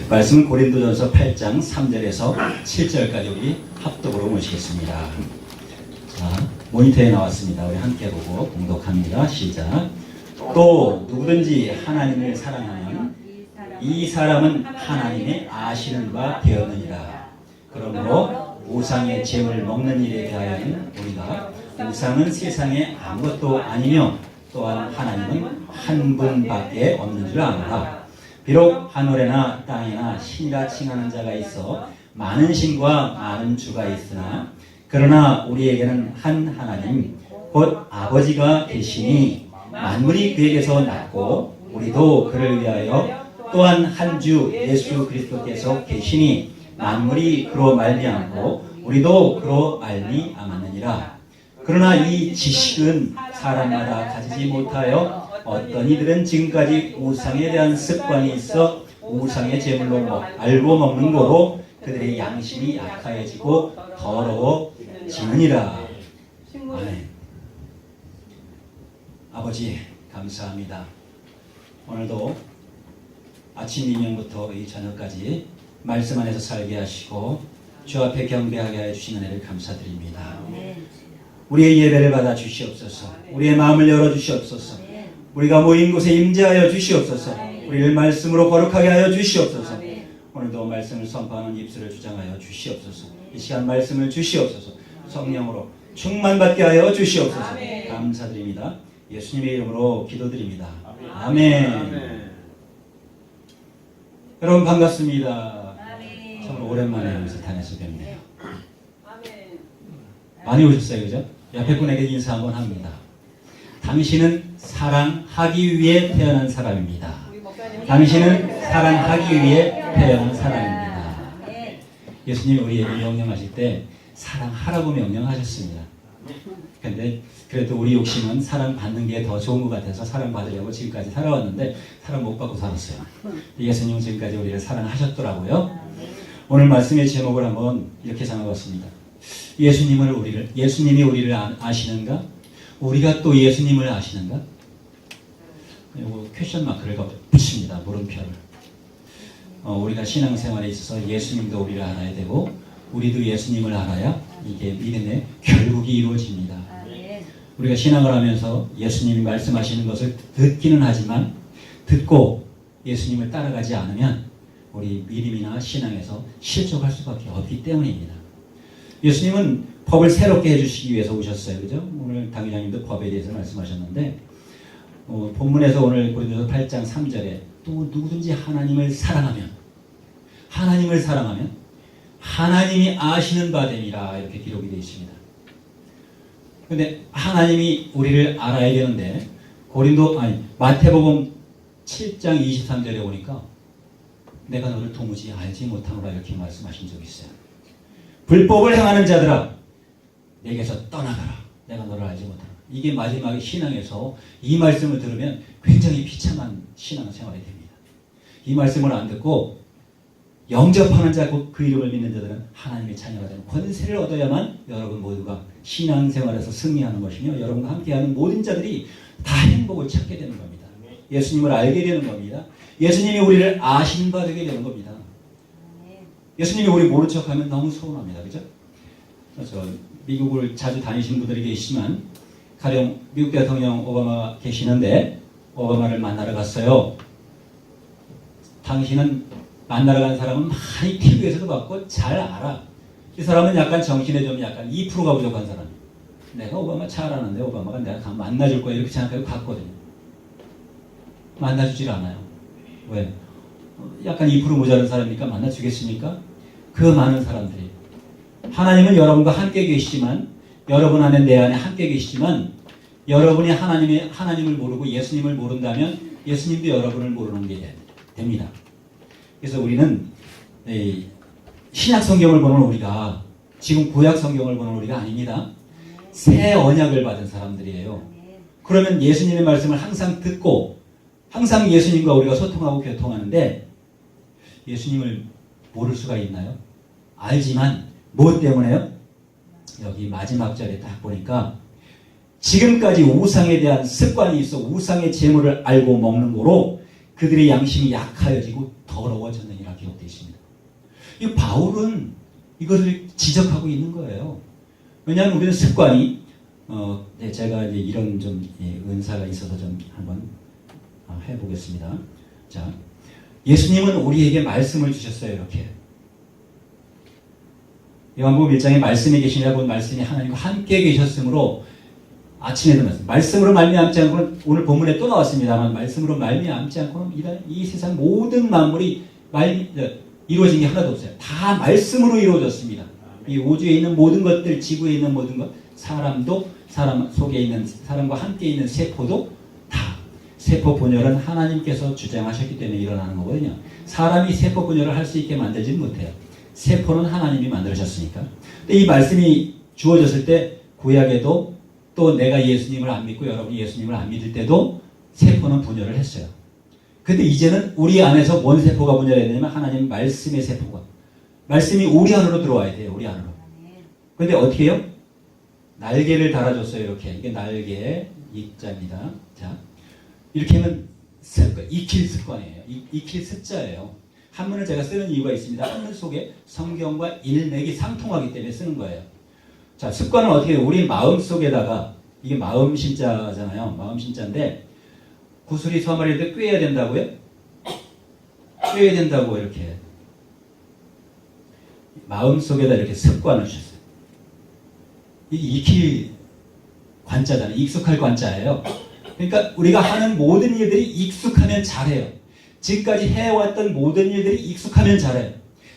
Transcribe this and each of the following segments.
말씀은 고린도전서 8장 3절에서 7절까지 우리 합독으로 모시겠습니다. 자, 모니터에 나왔습니다. 우리 함께 보고 공독합니다. 시작. 또 누구든지 하나님을 사랑하면 이 사람은 하나님의 아시는 바 되었느니라. 그러므로 우상의 재물 먹는 일에 대하여는 우리가 우상은 세상에 아무것도 아니며 또한 하나님은 한 분밖에 없는 줄 아노라. 비록 하늘에나 땅에나 신이라 칭하는 자가 있어 많은 신과 많은 주가 있으나 그러나 우리에게는 한 하나님 곧 아버지가 계시니 만물이 그에게서 났고 우리도 그를 위하여 또한 한 주 예수 그리스도께서 계시니 만물이 그로 말미암고 우리도 그로 말미암았느니라. 그러나 이 지식은 사람마다 가지지 못하여 어떤 이들은 지금까지 우상에 대한 습관이 있어 우상의 제물로 알고 먹는 거로 그들의 양심이 약하여지고 더러워지느니라. 아멘. 아버지 감사합니다. 오늘도 아침 인명부터 이 저녁까지 말씀 안에서 살게 하시고 주 앞에 경배하게 하여 주신 은혜를 감사드립니다. 우리의 예배를 받아 주시옵소서. 우리의 마음을 열어 주시옵소서. 우리가 모인 곳에 임재하여 주시옵소서. 우리를 말씀으로 거룩하게 하여 주시옵소서. 오늘도 말씀을 선포하는 입술을 주장하여 주시옵소서. 이 시간 말씀을 주시옵소서. 성령으로 충만받게 하여 주시옵소서. 감사드립니다. 예수님의 이름으로 기도드립니다. 아멘. 여러분 반갑습니다. 정말 오랜만에 여기서 단에서 뵙네요. 많이 오셨어요, 그죠? 옆에 분에게 인사 한번 합니다. 당신은 사랑하기 위해 태어난 사람입니다. 당신은 사랑하기 위해 태어난 사람입니다. 예수님이 우리에게 명령하실 때 사랑하라고 명령하셨습니다. 근데 그래도 우리 욕심은 사랑받는 게 더 좋은 것 같아서 사랑받으려고 지금까지 살아왔는데 사랑 못 받고 살았어요. 예수님은 지금까지 우리를 사랑하셨더라고요. 오늘 말씀의 제목을 한번 이렇게 정해봤습니다. 예수님이 우리를 아시는가? 우리가 또 예수님을 아시는가? 그리고 퀘션 마크를 붙입니다. 물음표를. 우리가 신앙생활에 있어서 예수님도 우리를 알아야 되고 우리도 예수님을 알아야 이게 믿음의 결국이 이루어집니다. 우리가 신앙을 하면서 예수님이 말씀하시는 것을 듣기는 하지만 듣고 예수님을 따라가지 않으면 우리 믿음이나 신앙에서 실족할 수밖에 없기 때문입니다. 예수님은 법을 새롭게 해주시기 위해서 오셨어요. 그죠? 오늘 당회장님도 법에 대해서 말씀하셨는데 본문에서 오늘 고린도서 8장 3절에 또 누구든지 하나님을 사랑하면 하나님이 아시는 바 됨이라 이렇게 기록이 되어 있습니다. 그런데 하나님이 우리를 알아야 되는데 마태복음 7장 23절에 보니까 내가 너를 도무지 알지 못하노라 이렇게 말씀하신 적이 있어요. 불법을 행하는 자들아 내게서 떠나가라. 내가 너를 알지 못하노라. 이게 마지막에 신앙에서 이 말씀을 들으면 굉장히 비참한 신앙생활이 됩니다. 이 말씀을 안 듣고 영접하는 자, 그 이름을 믿는 자들은 하나님의 자녀가 되는 권세를 얻어야만 여러분 모두가 신앙생활에서 승리하는 것이며 여러분과 함께하는 모든 자들이 다 행복을 찾게 되는 겁니다. 예수님을 알게 되는 겁니다. 예수님이 우리를 아신 바 되게 되는 겁니다. 예수님이 우리 모른 척하면 너무 서운합니다. 그죠? 그래서 미국을 자주 다니시는 분들이 계시지만 가령 미국 대통령 오바마 계시는데 오바마를 만나러 갔어요. 당신은 만나러 간 사람은 많이 TV에서도 봤고 잘 알아. 이 사람은 약간 정신에 좀 약간 2%가 부족한 사람이에요. 내가 오바마 잘 아는데 오바마가 내가 만나줄 거야 이렇게 생각하고 갔거든요. 만나주질 않아요. 왜? 약간 2% 모자란 사람이니까 만나주겠습니까? 그 많은 사람들이. 하나님은 여러분과 함께 계시지만 여러분 안에 내 안에 함께 계시지만 여러분이 하나님을 모르고 예수님을 모른다면 예수님도 여러분을 모르는 게 됩니다. 그래서 우리는 신약 성경을 보는 우리가 지금 구약 성경을 보는 우리가 아닙니다. 새 언약을 받은 사람들이에요. 그러면 예수님의 말씀을 항상 듣고 항상 예수님과 우리가 소통하고 교통하는데 예수님을 모를 수가 있나요? 알지만 무엇 때문에요? 여기 마지막 절에 딱 보니까 지금까지 우상에 대한 습관이 있어 우상의 재물을 알고 먹는 거로 그들의 양심이 약하여지고 더러워졌느니라 기록되어 있습니다. 이 바울은 이것을 지적하고 있는 거예요. 왜냐하면 우리는 습관이 네, 제가 이제 이런 좀 은사가 있어서 좀 한번 해보겠습니다. 자, 예수님은 우리에게 말씀을 주셨어요. 이렇게 요한복음 1장에 말씀이 계시냐고 말씀이 하나님과 함께 계셨으므로 아침에도 말씀으로 말미암지 않고는 오늘 본문에 또 나왔습니다만 말씀으로 말미암지 않고는 이 세상 모든 만물이 이루어진 게 하나도 없어요. 다 말씀으로 이루어졌습니다. 이 우주에 있는 모든 것들, 지구에 있는 모든 것, 사람도 사람 속에 있는 사람과 함께 있는 세포도 다 세포 분열은 하나님께서 주장하셨기 때문에 일어나는 거거든요. 사람이 세포 분열을 할 수 있게 만들지는 못해요. 세포는 하나님이 만들어졌으니까. 근데 이 말씀이 주어졌을 때 구약에도 또 내가 예수님을 안 믿고 여러분이 예수님을 안 믿을 때도 세포는 분열을 했어요. 근데 이제는 우리 안에서 뭔 세포가 분열해야 되냐면 하나님 말씀의 세포가. 말씀이 우리 안으로 들어와야 돼요. 우리 안으로. 근데 어떻게 해요? 날개를 달아줬어요. 이렇게. 이게 날개 입자입니다. 자, 이렇게 하면 습관, 익힐 습관이에요. 익힐 습자예요. 한문을 제가 쓰는 이유가 있습니다. 한문 속에 성경과 일맥이 상통하기 때문에 쓰는 거예요. 자, 습관은 어떻게 해요? 우리 마음 속에다가, 이게 마음 신자잖아요. 마음 신자인데, 구슬이 서말일 때 꿰야 된다고요? 꿰야 된다고 이렇게. 마음 속에다 이렇게 습관을 주셨어요. 이게 익힐 관자잖아요. 익숙할 관자예요. 그러니까 우리가 하는 모든 일들이 익숙하면 잘해요. 지금까지 해왔던 모든 일들이 익숙하면 잘해요.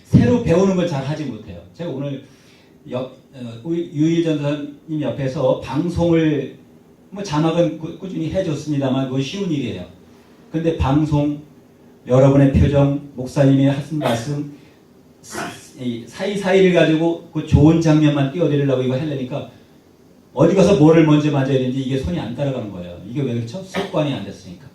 새로 배우는 걸 잘 하지 못해요. 제가 오늘 유일 전사님 옆에서 방송을 자막은 꾸준히 해줬습니다만 그건 쉬운 일이에요. 근데 방송, 여러분의 표정, 목사님의 하신 말씀 사이사이를 가지고 그 좋은 장면만 띄워드리려고 이거 하려니까 어디 가서 뭐를 먼저 맞아야 되는지 이게 손이 안 따라가는 거예요. 이게 왜 그렇죠? 습관이 안 됐으니까.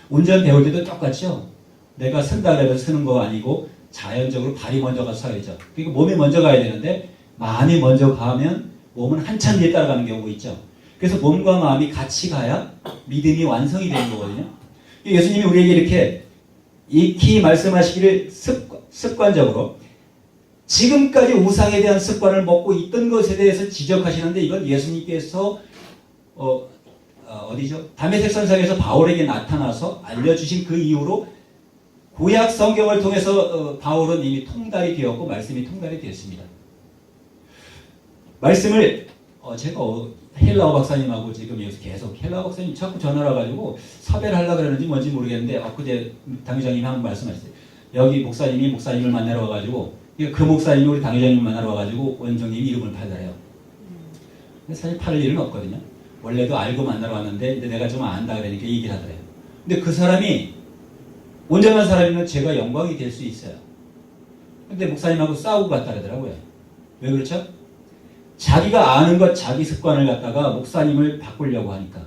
운전 배울 때도 똑같죠? 내가 쓴다 그래서 쓰는 거 아니고 자연적으로 발이 먼저 가서 서야죠. 그러니까 몸이 먼저 가야 되는데 마음이 먼저 가면 몸은 한참 뒤에 따라가는 경우가 있죠. 그래서 몸과 마음이 같이 가야 믿음이 완성이 되는 거거든요. 예수님이 우리에게 이렇게 익히 말씀하시기를 습관적으로 지금까지 우상에 대한 습관을 먹고 있던 것에 대해서 지적하시는데 이건 예수님께서 어디죠? 다메섹 선상에서 바울에게 나타나서 알려주신 그 이후로 구약 성경을 통해서 바울은 이미 통달이 되었고 말씀이 통달이 되었습니다. 말씀을 제가 헬라어 박사님하고 지금 여기서 계속 헬라어 박사님 자꾸 전화를 와가지고 섭외를 하려고 그러는지 뭔지 모르겠는데 엊그제 당회장님이 한번 말씀하셨어요. 여기 목사님이 목사님을 만나러 와가지고 그 목사님이 우리 당회장님을 만나러 와가지고 원장님 이름을 팔더래요. 근데 사실 팔 일은 없거든요. 원래도 알고 만나러 왔는데 근데 내가 좀 안다 그러니까 얘기를 하더래요. 근데 그 사람이 온전한 사람이면 제가 영광이 될 수 있어요. 근데 목사님하고 싸우고 갔다 그러더라고요. 왜 그렇죠? 자기가 아는 것, 자기 습관을 갖다가 목사님을 바꾸려고 하니까.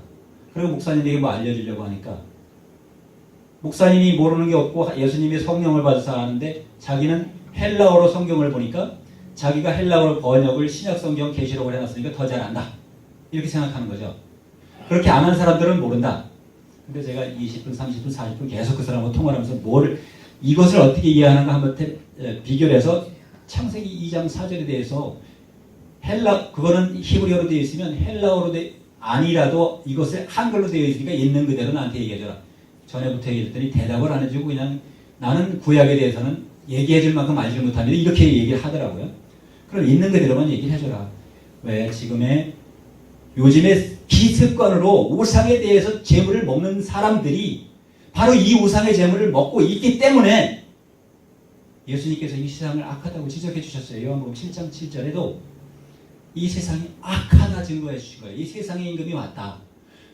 그리고 목사님에게 뭐 알려주려고 하니까. 목사님이 모르는 게 없고 예수님이 성령을 받아서 아는데 자기는 헬라어로 성경을 보니까 자기가 헬라어 번역을 신약성경 계시록을 해놨으니까 더 잘한다. 이렇게 생각하는 거죠. 그렇게 안 한 사람들은 모른다. 근데 제가 20분, 30분, 40분 계속 그 사람하고 통화를 하면서 이것을 어떻게 이해하는가 한번 비교를 해서 창세기 2장 4절에 대해서 그거는 히브리어로 되어 있으면 헬라어로 아니라도 이것을 한글로 되어 있으니까 있는 그대로 나한테 얘기해줘라. 전에부터 얘기했더니 대답을 안 해주고 그냥 나는 구약에 대해서는 얘기해줄 만큼 알지 못합니다. 이렇게 얘기를 하더라고요. 그럼 있는 그대로만 얘기를 해줘라. 왜? 요즘에 비습관으로 우상에 대해서 재물을 먹는 사람들이 바로 이 우상의 재물을 먹고 있기 때문에 예수님께서 이 세상을 악하다고 지적해 주셨어요. 요한복음 7장 7절에도 이 세상이 악하다 증거해 주신 거예요. 이 세상의 임금이 왔다.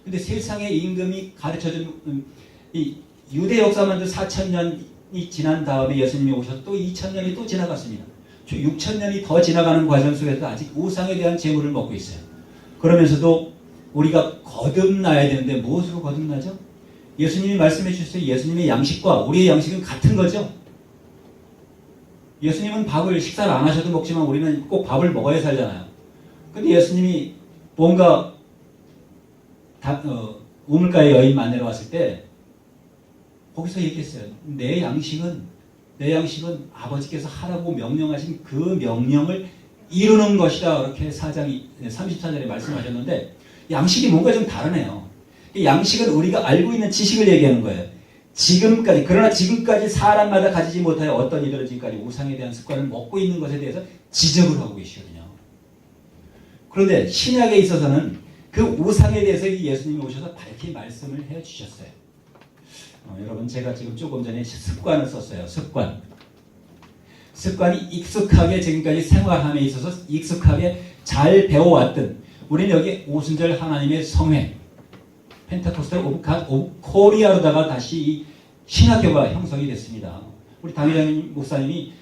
근데 세상의 임금이 가르쳐준 이 유대 역사만도 4,000년이 지난 다음에 예수님이 오셔서 또 2,000년이 또 지나갔습니다. 6,000년이 더 지나가는 과정 속에서 아직 우상에 대한 재물을 먹고 있어요. 그러면서도 우리가 거듭나야 되는데 무엇으로 거듭나죠? 예수님이 말씀해 주셨어요. 예수님의 양식과 우리의 양식은 같은 거죠. 예수님은 식사를 안 하셔도 먹지만 우리는 꼭 밥을 먹어야 살잖아요. 근데 예수님이 뭔가 우물가에 여인 만나러 왔을 때 거기서 얘기했어요. 내 양식은 내 양식은 아버지께서 하라고 명령하신 그 명령을 이루는 것이다. 이렇게 34절에 말씀하셨는데 양식이 뭔가 좀 다르네요. 양식은 우리가 알고 있는 지식을 얘기하는 거예요. 지금까지, 그러나 지금까지 사람마다 가지지 못하여 어떤 이들은 지금까지 우상에 대한 습관을 먹고 있는 것에 대해서 지적을 하고 계시거든요. 그런데 신약에 있어서는 그 우상에 대해서 예수님이 오셔서 밝히 말씀을 해주셨어요. 여러분, 제가 지금 조금 전에 습관을 썼어요. 습관이 익숙하게 지금까지 생활함에 있어서 익숙하게 잘 배워왔던, 우리는 여기 오순절 하나님의 성회 펜타코스탈 오브 갓 오브 코리아로다가 다시 이 신학교가 형성이 됐습니다. 우리 당회장 목사님이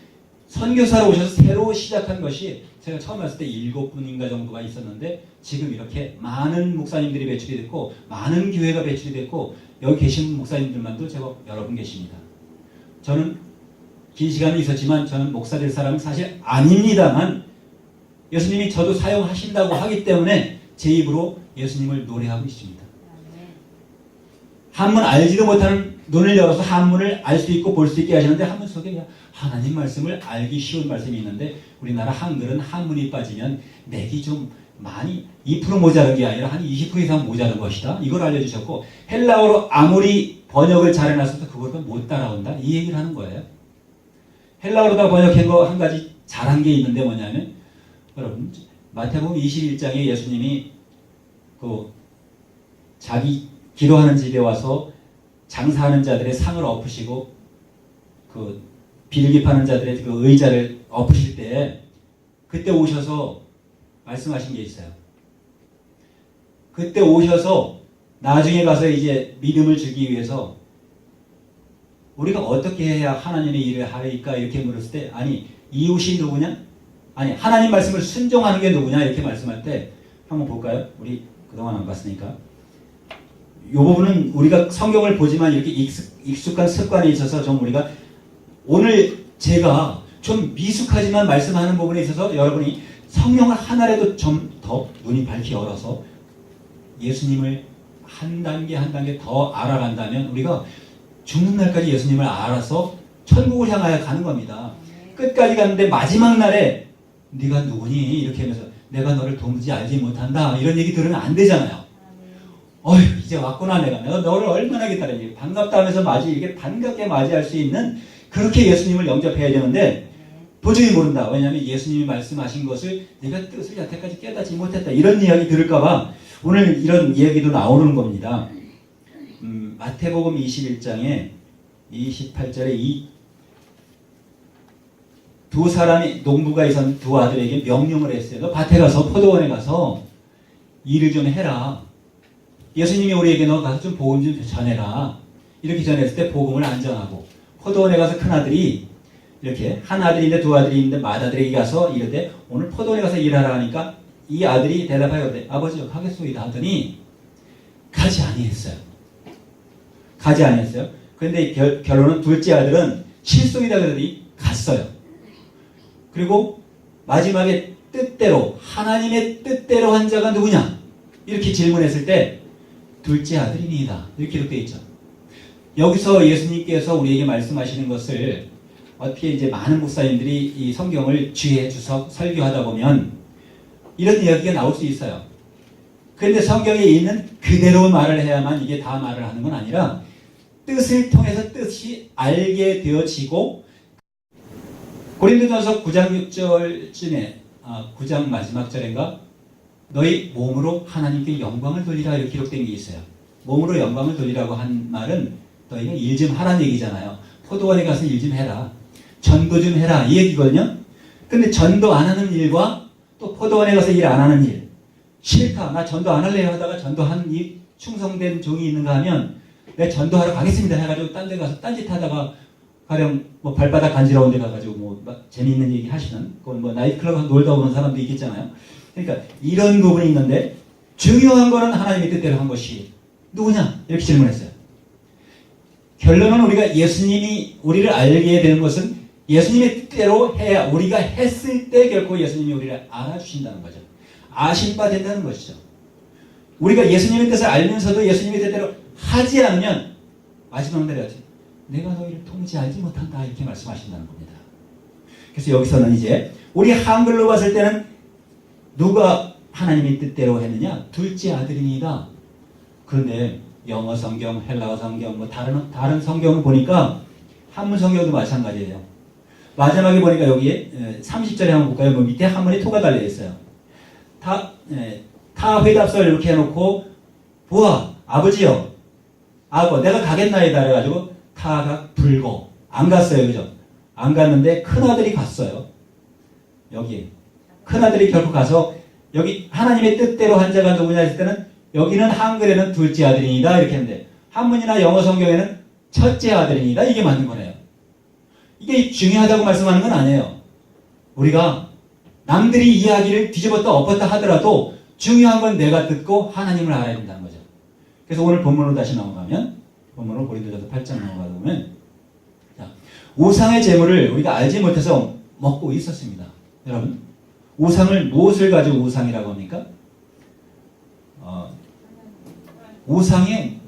선교사로 오셔서 새로 시작한 것이, 제가 처음 왔을 때 7분인가 정도가 있었는데 지금 이렇게 많은 목사님들이 배출이 됐고 많은 교회가 배출이 됐고 여기 계신 목사님들만도 제법 여러 분 계십니다. 저는 긴 시간이 있었지만 저는 목사 될 사람은 사실 아닙니다만 예수님이 저도 사용하신다고 하기 때문에 제 입으로 예수님을 노래하고 있습니다. 한문 알지도 못하는 눈을 열어서 한문을 알 수 있고 볼 수 있게 하시는데 한문 속에 하나님 말씀을 알기 쉬운 말씀이 있는데 우리나라 한글은 한문이 빠지면 맥이 좀 많이 2% 모자른 게 아니라 한 20% 이상 모자른 것이다. 이걸 알려주셨고 헬라어로 아무리 번역을 잘해놨어도 그걸 못 따라온다. 이 얘기를 하는 거예요. 헬라어로다 번역한 거 한 가지 잘한 게 있는데 뭐냐면 여러분 마태복음 21장에 예수님이 그 자기 기도하는 집에 와서 장사하는 자들의 상을 엎으시고 그 비둘기 파는 자들의 그 의자를 엎으실 때 그때 오셔서 말씀하신 게 있어요. 그때 오셔서 나중에 가서 이제 믿음을 주기 위해서 우리가 어떻게 해야 하나님의 일을 하리까 이렇게 물었을 때 아니 이웃이 누구냐? 아니 하나님 말씀을 순종하는 게 누구냐? 이렇게 말씀할 때 한번 볼까요? 우리 그동안 안 봤으니까 이 부분은 우리가 성경을 보지만 이렇게 익숙한 습관이 있어서 좀 우리가 오늘 제가 좀 미숙하지만 말씀하는 부분에 있어서 여러분이 성령을 하나라도 좀 더 눈이 밝히 열어서 예수님을 한 단계 한 단계 더 알아간다면 우리가 죽는 날까지 예수님을 알아서 천국을 향하여 가는 겁니다. 끝까지 가는데 마지막 날에 네가 누구니? 이렇게 하면서 내가 너를 도무지 알지 못한다 이런 얘기 들으면 안 되잖아요. 어휴 이제 왔구나 내가 너를 얼마나 기다렸니 반갑다 하면서 이게 반갑게 맞이할 수 있는 그렇게 예수님을 영접해야 되는데 도저히 모른다. 왜냐하면 예수님이 말씀하신 것을 내가 뜻을 여태까지 깨닫지 못했다 이런 이야기 들을까봐 오늘 이런 이야기도 나오는 겁니다. 마태복음 21장에 28절에 이 두 사람이 농부가 있었는 두 아들에게 명령을 했어요. 너 밭에 가서 포도원에 가서 일을 좀 해라. 예수님이 우리에게 너 가서 좀 복음 좀 전해라. 이렇게 전했을 때 복음을 안 전하고 포도원에 가서 큰 아들이 이렇게 한 아들인데 두 아들이 있는데 맏아들에게 가서 이르되 오늘 포도원에 가서 일하라 하니까 이 아들이 대답하여 이르되 아버지 하겠소이다 하더니 가지 아니했어요. 그런데 결론은 둘째 아들은 실속이다 그러더니 갔어요. 그리고 마지막에 뜻대로 하나님의 뜻대로 한 자가 누구냐 이렇게 질문했을 때 둘째 아들이니이다 이렇게 기록되어 있죠. 여기서 예수님께서 우리에게 말씀하시는 것을 어떻게 이제 많은 목사님들이 이 성경을 주에 주석 설교하다 보면 이런 이야기가 나올 수 있어요. 그런데 성경에 있는 그대로 말을 해야만 이게 다 말을 하는 건 아니라 뜻을 통해서 뜻이 알게 되어지고 고린도전서 9장 6절쯤에 9장 마지막 절인가 너희 몸으로 하나님께 영광을 돌리라 이렇게 기록된 게 있어요. 몸으로 영광을 돌리라고 한 말은 너희가 일 좀 하라는 얘기잖아요. 포도원에 가서 일 좀 해라. 전도 좀 해라 이 얘기거든요. 근데 전도 안 하는 일과 또 포도원에 가서 일 안 하는 일 싫다. 나 전도 안 할래요 하다가 전도하는 일 충성된 종이 있는가 하면 내가 전도하러 가겠습니다 해가지고 딴 데 가서 딴짓 하다가 가령 뭐 발바닥 간지러운 데 가가지고 뭐 재미있는 얘기 하시는 그건 뭐 나이트클럽 놀다 오는 사람도 있겠잖아요. 그러니까 이런 부분이 있는데 중요한 거는 하나님의 뜻대로 한 것이 누구냐 이렇게 질문했어요. 결론은 우리가 예수님이 우리를 알게 되는 것은 예수님의 뜻대로 해야 우리가 했을 때 결코 예수님이 우리를 알아주신다는 거죠. 아실 바 된다는 것이죠. 우리가 예수님의 뜻을 알면서도 예수님의 뜻대로 하지 않으면 마지막 날에 내가 너희를 통제하지 못한다 이렇게 말씀하신다는 겁니다. 그래서 여기서는 이제 우리 한글로 봤을 때는 누가 하나님의 뜻대로 했느냐? 둘째 아들입니다. 그런데 영어 성경, 헬라어 성경, 뭐 다른 성경을 보니까 한문 성경도 마찬가지예요. 마지막에 보니까 여기에 30절에 한번 볼까요? 뭐 밑에 한문에 토가 달려 있어요. 타 회답서를 이렇게 해놓고 보아 아버지여 아버 내가 가겠나이다 그래가지고 타가 불고 안 갔어요. 그죠? 안 갔는데 큰아들이 갔어요. 여기 큰아들이 결국 가서 여기 하나님의 뜻대로 한 자가 누구냐 했을 때는 여기는 한글에는 둘째 아들이니다 이렇게 했는데 한문이나 영어 성경에는 첫째 아들이니다 이게 맞는 거네요. 이게 중요하다고 말씀하는 건 아니에요. 우리가 남들이 이야기를 뒤집었다 엎었다 하더라도 중요한 건 내가 듣고 하나님을 알아야 된다는 거죠. 그래서 오늘 본문으로 다시 넘어가면 본문으로 고린도전서 8장 넘어가다 보면 자, 우상의 재물을 우리가 알지 못해서 먹고 있었습니다. 여러분 우상을 무엇을 가지고 우상이라고 합니까? 우상의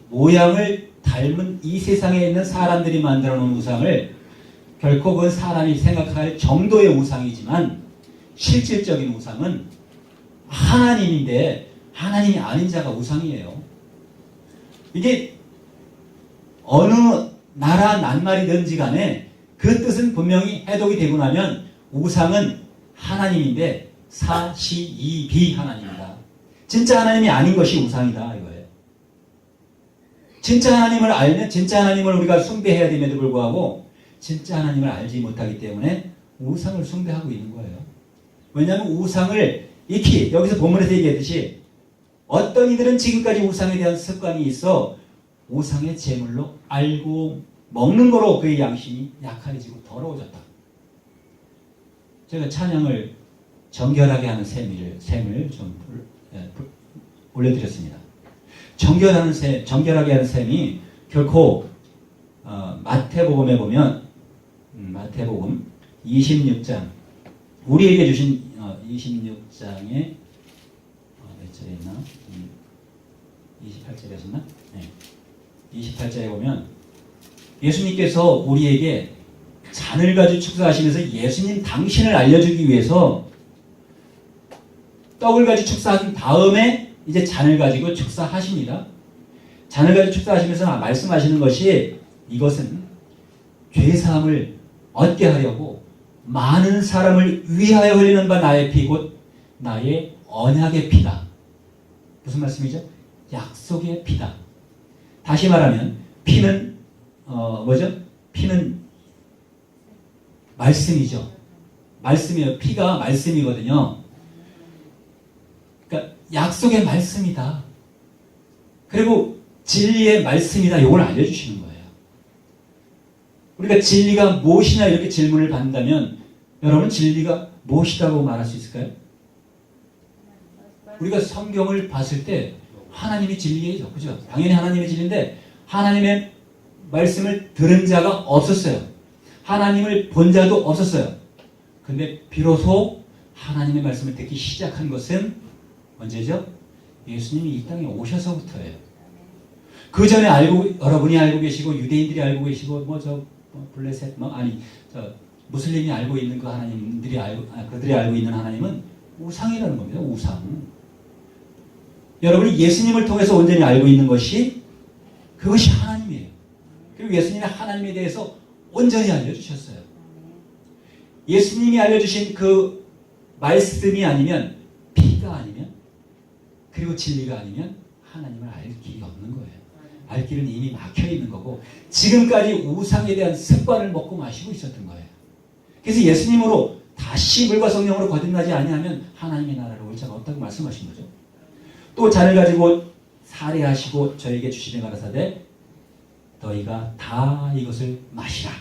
모양을 닮은 이 세상에 있는 사람들이 만들어 놓은 우상을 결코 그 사람이 생각할 정도의 우상이지만 실질적인 우상은 하나님인데 하나님이 아닌 자가 우상이에요. 이게 어느 나라 낱말이든지 간에 그 뜻은 분명히 해독이 되고 나면 우상은 하나님인데 사시이비 하나님이다. 진짜 하나님이 아닌 것이 우상이다 이거예요. 진짜 하나님을 알면 진짜 하나님을 우리가 숭배해야 됨에도 불구하고 진짜 하나님을 알지 못하기 때문에 우상을 숭배하고 있는 거예요. 왜냐하면 우상을 익히 여기서 본문에서 얘기했듯이 어떤 이들은 지금까지 우상에 대한 습관이 있어 우상의 제물로 알고 먹는 거로 그의 양심이 약해지고 더러워졌다. 제가 찬양을 정결하게 하는 셈을 좀 올려드렸습니다. 정결하게 하는 셈이 결코 마태복음에 보면 마태복음 26장 우리에게 주신 26장에 몇 절에 있나? 28절이었나? 네. 28절에 보면 예수님께서 우리에게 잔을 가지고 축사하시면서 예수님 당신을 알려주기 위해서 떡을 가지고 축사한 다음에 이제 잔을 가지고 축사하십니다. 잔을 가지고 축사하시면서 말씀하시는 것이 이것은 죄사함을 얻게 하려고 많은 사람을 위하여 흘리는 바 나의 피 곧 나의 언약의 피다. 무슨 말씀이죠? 약속의 피다. 다시 말하면 피는 뭐죠? 피는 말씀이죠. 말씀이에요. 피가 말씀이거든요. 그러니까 약속의 말씀이다. 그리고 진리의 말씀이다. 이걸 알려주시는 거예요. 우리가 진리가 무엇이냐 이렇게 질문을 받는다면 여러분 진리가 무엇이라고 말할 수 있을까요? 우리가 성경을 봤을 때 하나님이 진리예요. 그죠? 당연히 하나님의 진리인데 하나님의 말씀을 들은 자가 없었어요. 하나님을 본 자도 없었어요. 근데 비로소 하나님의 말씀을 듣기 시작한 것은 언제죠? 예수님이 이 땅에 오셔서부터예요. 그 전에 여러분이 알고 계시고 유대인들이 알고 계시고 블레셋 무슬림이 알고 있는 그 하나님들이 그들이 알고 있는 하나님은 우상이라는 겁니다. 우상. 여러분이 예수님을 통해서 온전히 알고 있는 것이 그것이 하나님이에요. 그리고 예수님이 하나님에 대해서 온전히 알려주셨어요. 예수님이 알려주신 그 말씀이 아니면 피가 아니면 그리고 진리가 아니면 하나님을 알 길이 없는 거예요. 알 길은 이미 막혀 있는 거고 지금까지 우상에 대한 습관을 먹고 마시고 있었던 거예요. 그래서 예수님으로 다시 물과 성령으로 거듭나지 아니하면 하나님의 나라를 올 자가 없다고 말씀하신 거죠. 또 잔을 가지고 살해하시고 저에게 주시는 가라사대 너희가 다 이것을 마시라.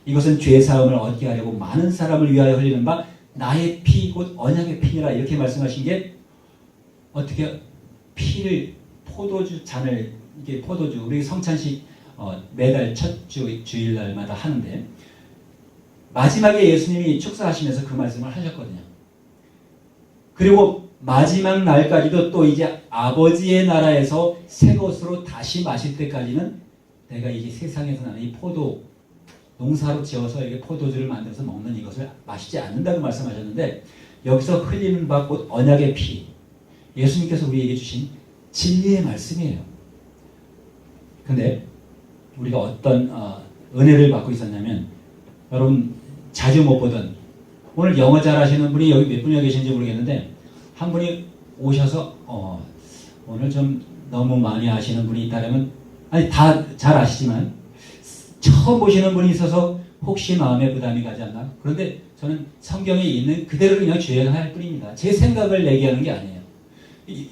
이것은 죄사함을 얻게 하려고 많은 사람을 위하여 흘리는 바 나의 피 곧 언약의 피니라. 이렇게 말씀하신 게 어떻게 피를 포도주 잔을 이게 포도주 우리 성찬식 매달 첫 주일날마다 하는데 마지막에 예수님이 축사하시면서 그 말씀을 하셨거든요. 그리고 마지막 날까지도 또 이제 아버지의 나라에서 새 것으로 다시 마실 때까지는 내가 이제 세상에서 나는 이 포도 농사로 지어서 이렇게 포도주를 만들어서 먹는 이것을 마시지 않는다고 말씀하셨는데, 여기서 흘리는 바 곧 언약의 피, 예수님께서 우리에게 주신 진리의 말씀이에요. 근데 우리가 어떤 은혜를 받고 있었냐면, 여러분 자주 못 보던, 오늘 영어 잘하시는 분이 여기 몇 분이나 계신지 모르겠는데 한 분이 오셔서 오늘 좀 너무 많이 아시는 분이 있다면, 아니 다 잘 아시지만 처음 보시는 분이 있어서 혹시 마음에 부담이 가지 않나. 그런데 저는 성경에 있는 그대로 그냥 주행할 뿐입니다. 제 생각을 얘기하는 게 아니에요.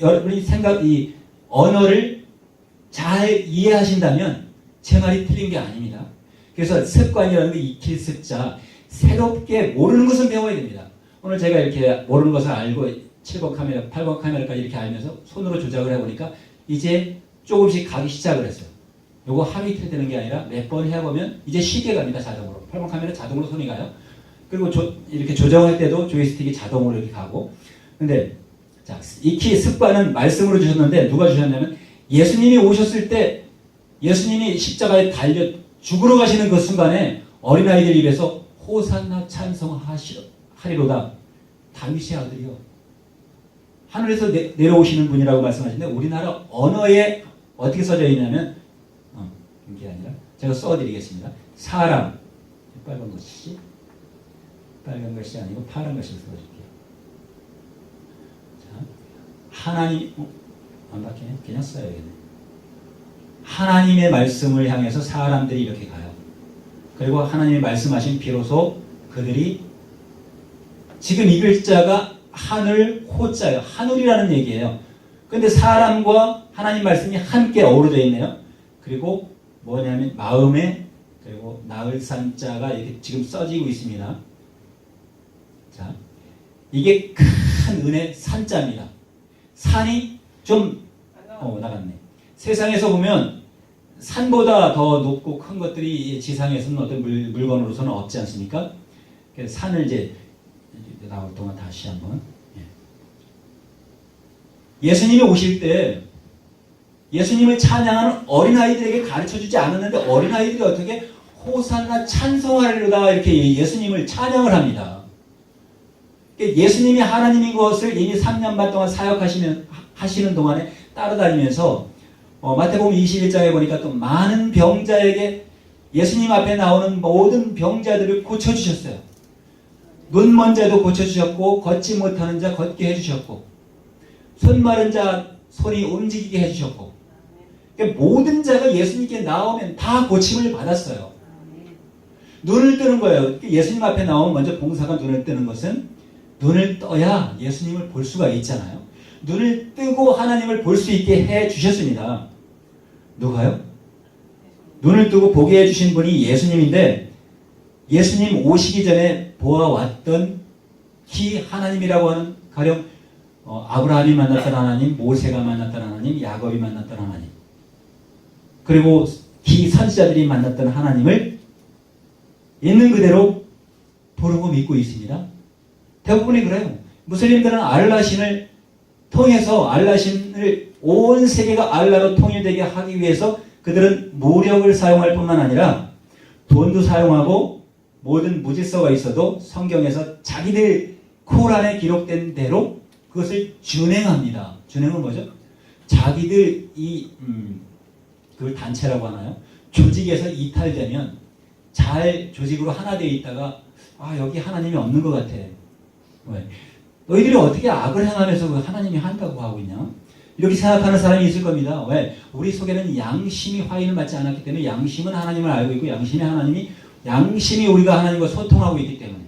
여러분이 이 언어를 잘 이해하신다면 제 말이 틀린 게 아닙니다. 그래서 습관이라는 게 익힐 습자, 새롭게 모르는 것은 배워야 됩니다. 오늘 제가 이렇게 모르는 것을 알고 7번 카메라, 8번 카메라까지 이렇게 알면서 손으로 조작을 해보니까 이제 조금씩 가기 시작을 했어요. 요거 하루 이틀 되는 게 아니라 몇 번 해보면 이제 쉽게 갑니다. 자동으로. 8번 카메라 자동으로 손이 가요. 그리고 이렇게 조정할 때도 조이스틱이 자동으로 이렇게 가고. 근데 자, 익히 습관은 말씀으로 주셨는데 누가 주셨냐면, 예수님이 오셨을 때 예수님이 십자가에 달려 죽으러 가시는 그 순간에 어린아이들 입에서 호산나 찬송하리로다, 다윗의 아들이요, 하늘에서 내려오시는 분이라고 말씀하시는데, 우리나라 언어에 어떻게 써져 있냐면, 이게 아니라 제가 써드리겠습니다. 사람, 빨간 것이지, 빨간 것이 아니고 파란 것을 써줄게요. 자, 하나님, 안 바뀌네. 그냥 써야겠네. 하나님의 말씀을 향해서 사람들이 이렇게 가요. 그리고 하나님이 말씀하신 비로소 그들이, 지금 이 글자가 하늘 호자예요. 하늘이라는 얘기예요. 근데 사람과 하나님 말씀이 함께 어우러져 있네요. 그리고 뭐냐면 마음에, 그리고 나을 산자가 이렇게 지금 써지고 있습니다. 자, 이게 큰 은혜 산자입니다. 산이 좀 나갔네. 세상에서 보면 산보다 더 높고 큰 것들이 지상에서는 어떤 물건으로서는 없지 않습니까? 그래서 산을 이제 나올 동안 다시 한번. 예수님이 오실 때 예수님을 찬양하는 어린아이들에게 가르쳐주지 않았는데, 어린아이들이 어떻게 호산나 찬송하리로다 이렇게 예수님을 찬양을 합니다. 예수님이 하나님인 것을 이미 3년 반 동안 하시는 동안에 따라다니면서 마태복음 21장에 보니까 또 많은 병자에게 예수님 앞에 나오는 모든 병자들을 고쳐주셨어요. 눈 먼 자도 고쳐주셨고, 걷지 못하는 자 걷게 해주셨고, 손 마른 자 손이 움직이게 해주셨고, 그러니까 모든 자가 예수님께 나오면 다 고침을 받았어요. 눈을 뜨는 거예요. 예수님 앞에 나오면 먼저 봉사가 눈을 뜨는 것은, 눈을 떠야 예수님을 볼 수가 있잖아요. 눈을 뜨고 하나님을 볼 수 있게 해 주셨습니다. 누가요? 눈을 뜨고 보게 해 주신 분이 예수님인데, 예수님 오시기 전에 보아왔던 기 하나님이라고 하는, 가령 아브라함이 만났던 하나님, 모세가 만났던 하나님, 야곱이 만났던 하나님, 그리고 기 선지자들이 만났던 하나님을 있는 그대로 부르고 믿고 있습니다. 대부분이 그래요. 무슬림들은 알라신을 통해서, 알라신을 온 세계가 알라로 통일되게 하기 위해서 그들은 무력을 사용할 뿐만 아니라 돈도 사용하고, 모든 무질서가 있어도 성경에서 자기들 코란에 기록된 대로 그것을 준행합니다. 준행은 뭐죠? 자기들 그걸 단체라고 하나요? 조직에서 이탈되면 잘 조직으로 하나 되어 있다가, 여기 하나님이 없는 것 같아. 왜? 너희들이 어떻게 악을 행하면서 하나님이 한다고 하고 있냐? 이렇게 생각하는 사람이 있을 겁니다. 왜? 우리 속에는 양심이 화인을 맞지 않았기 때문에, 양심은 하나님을 알고 있고, 양심이 우리가 하나님과 소통하고 있기 때문에,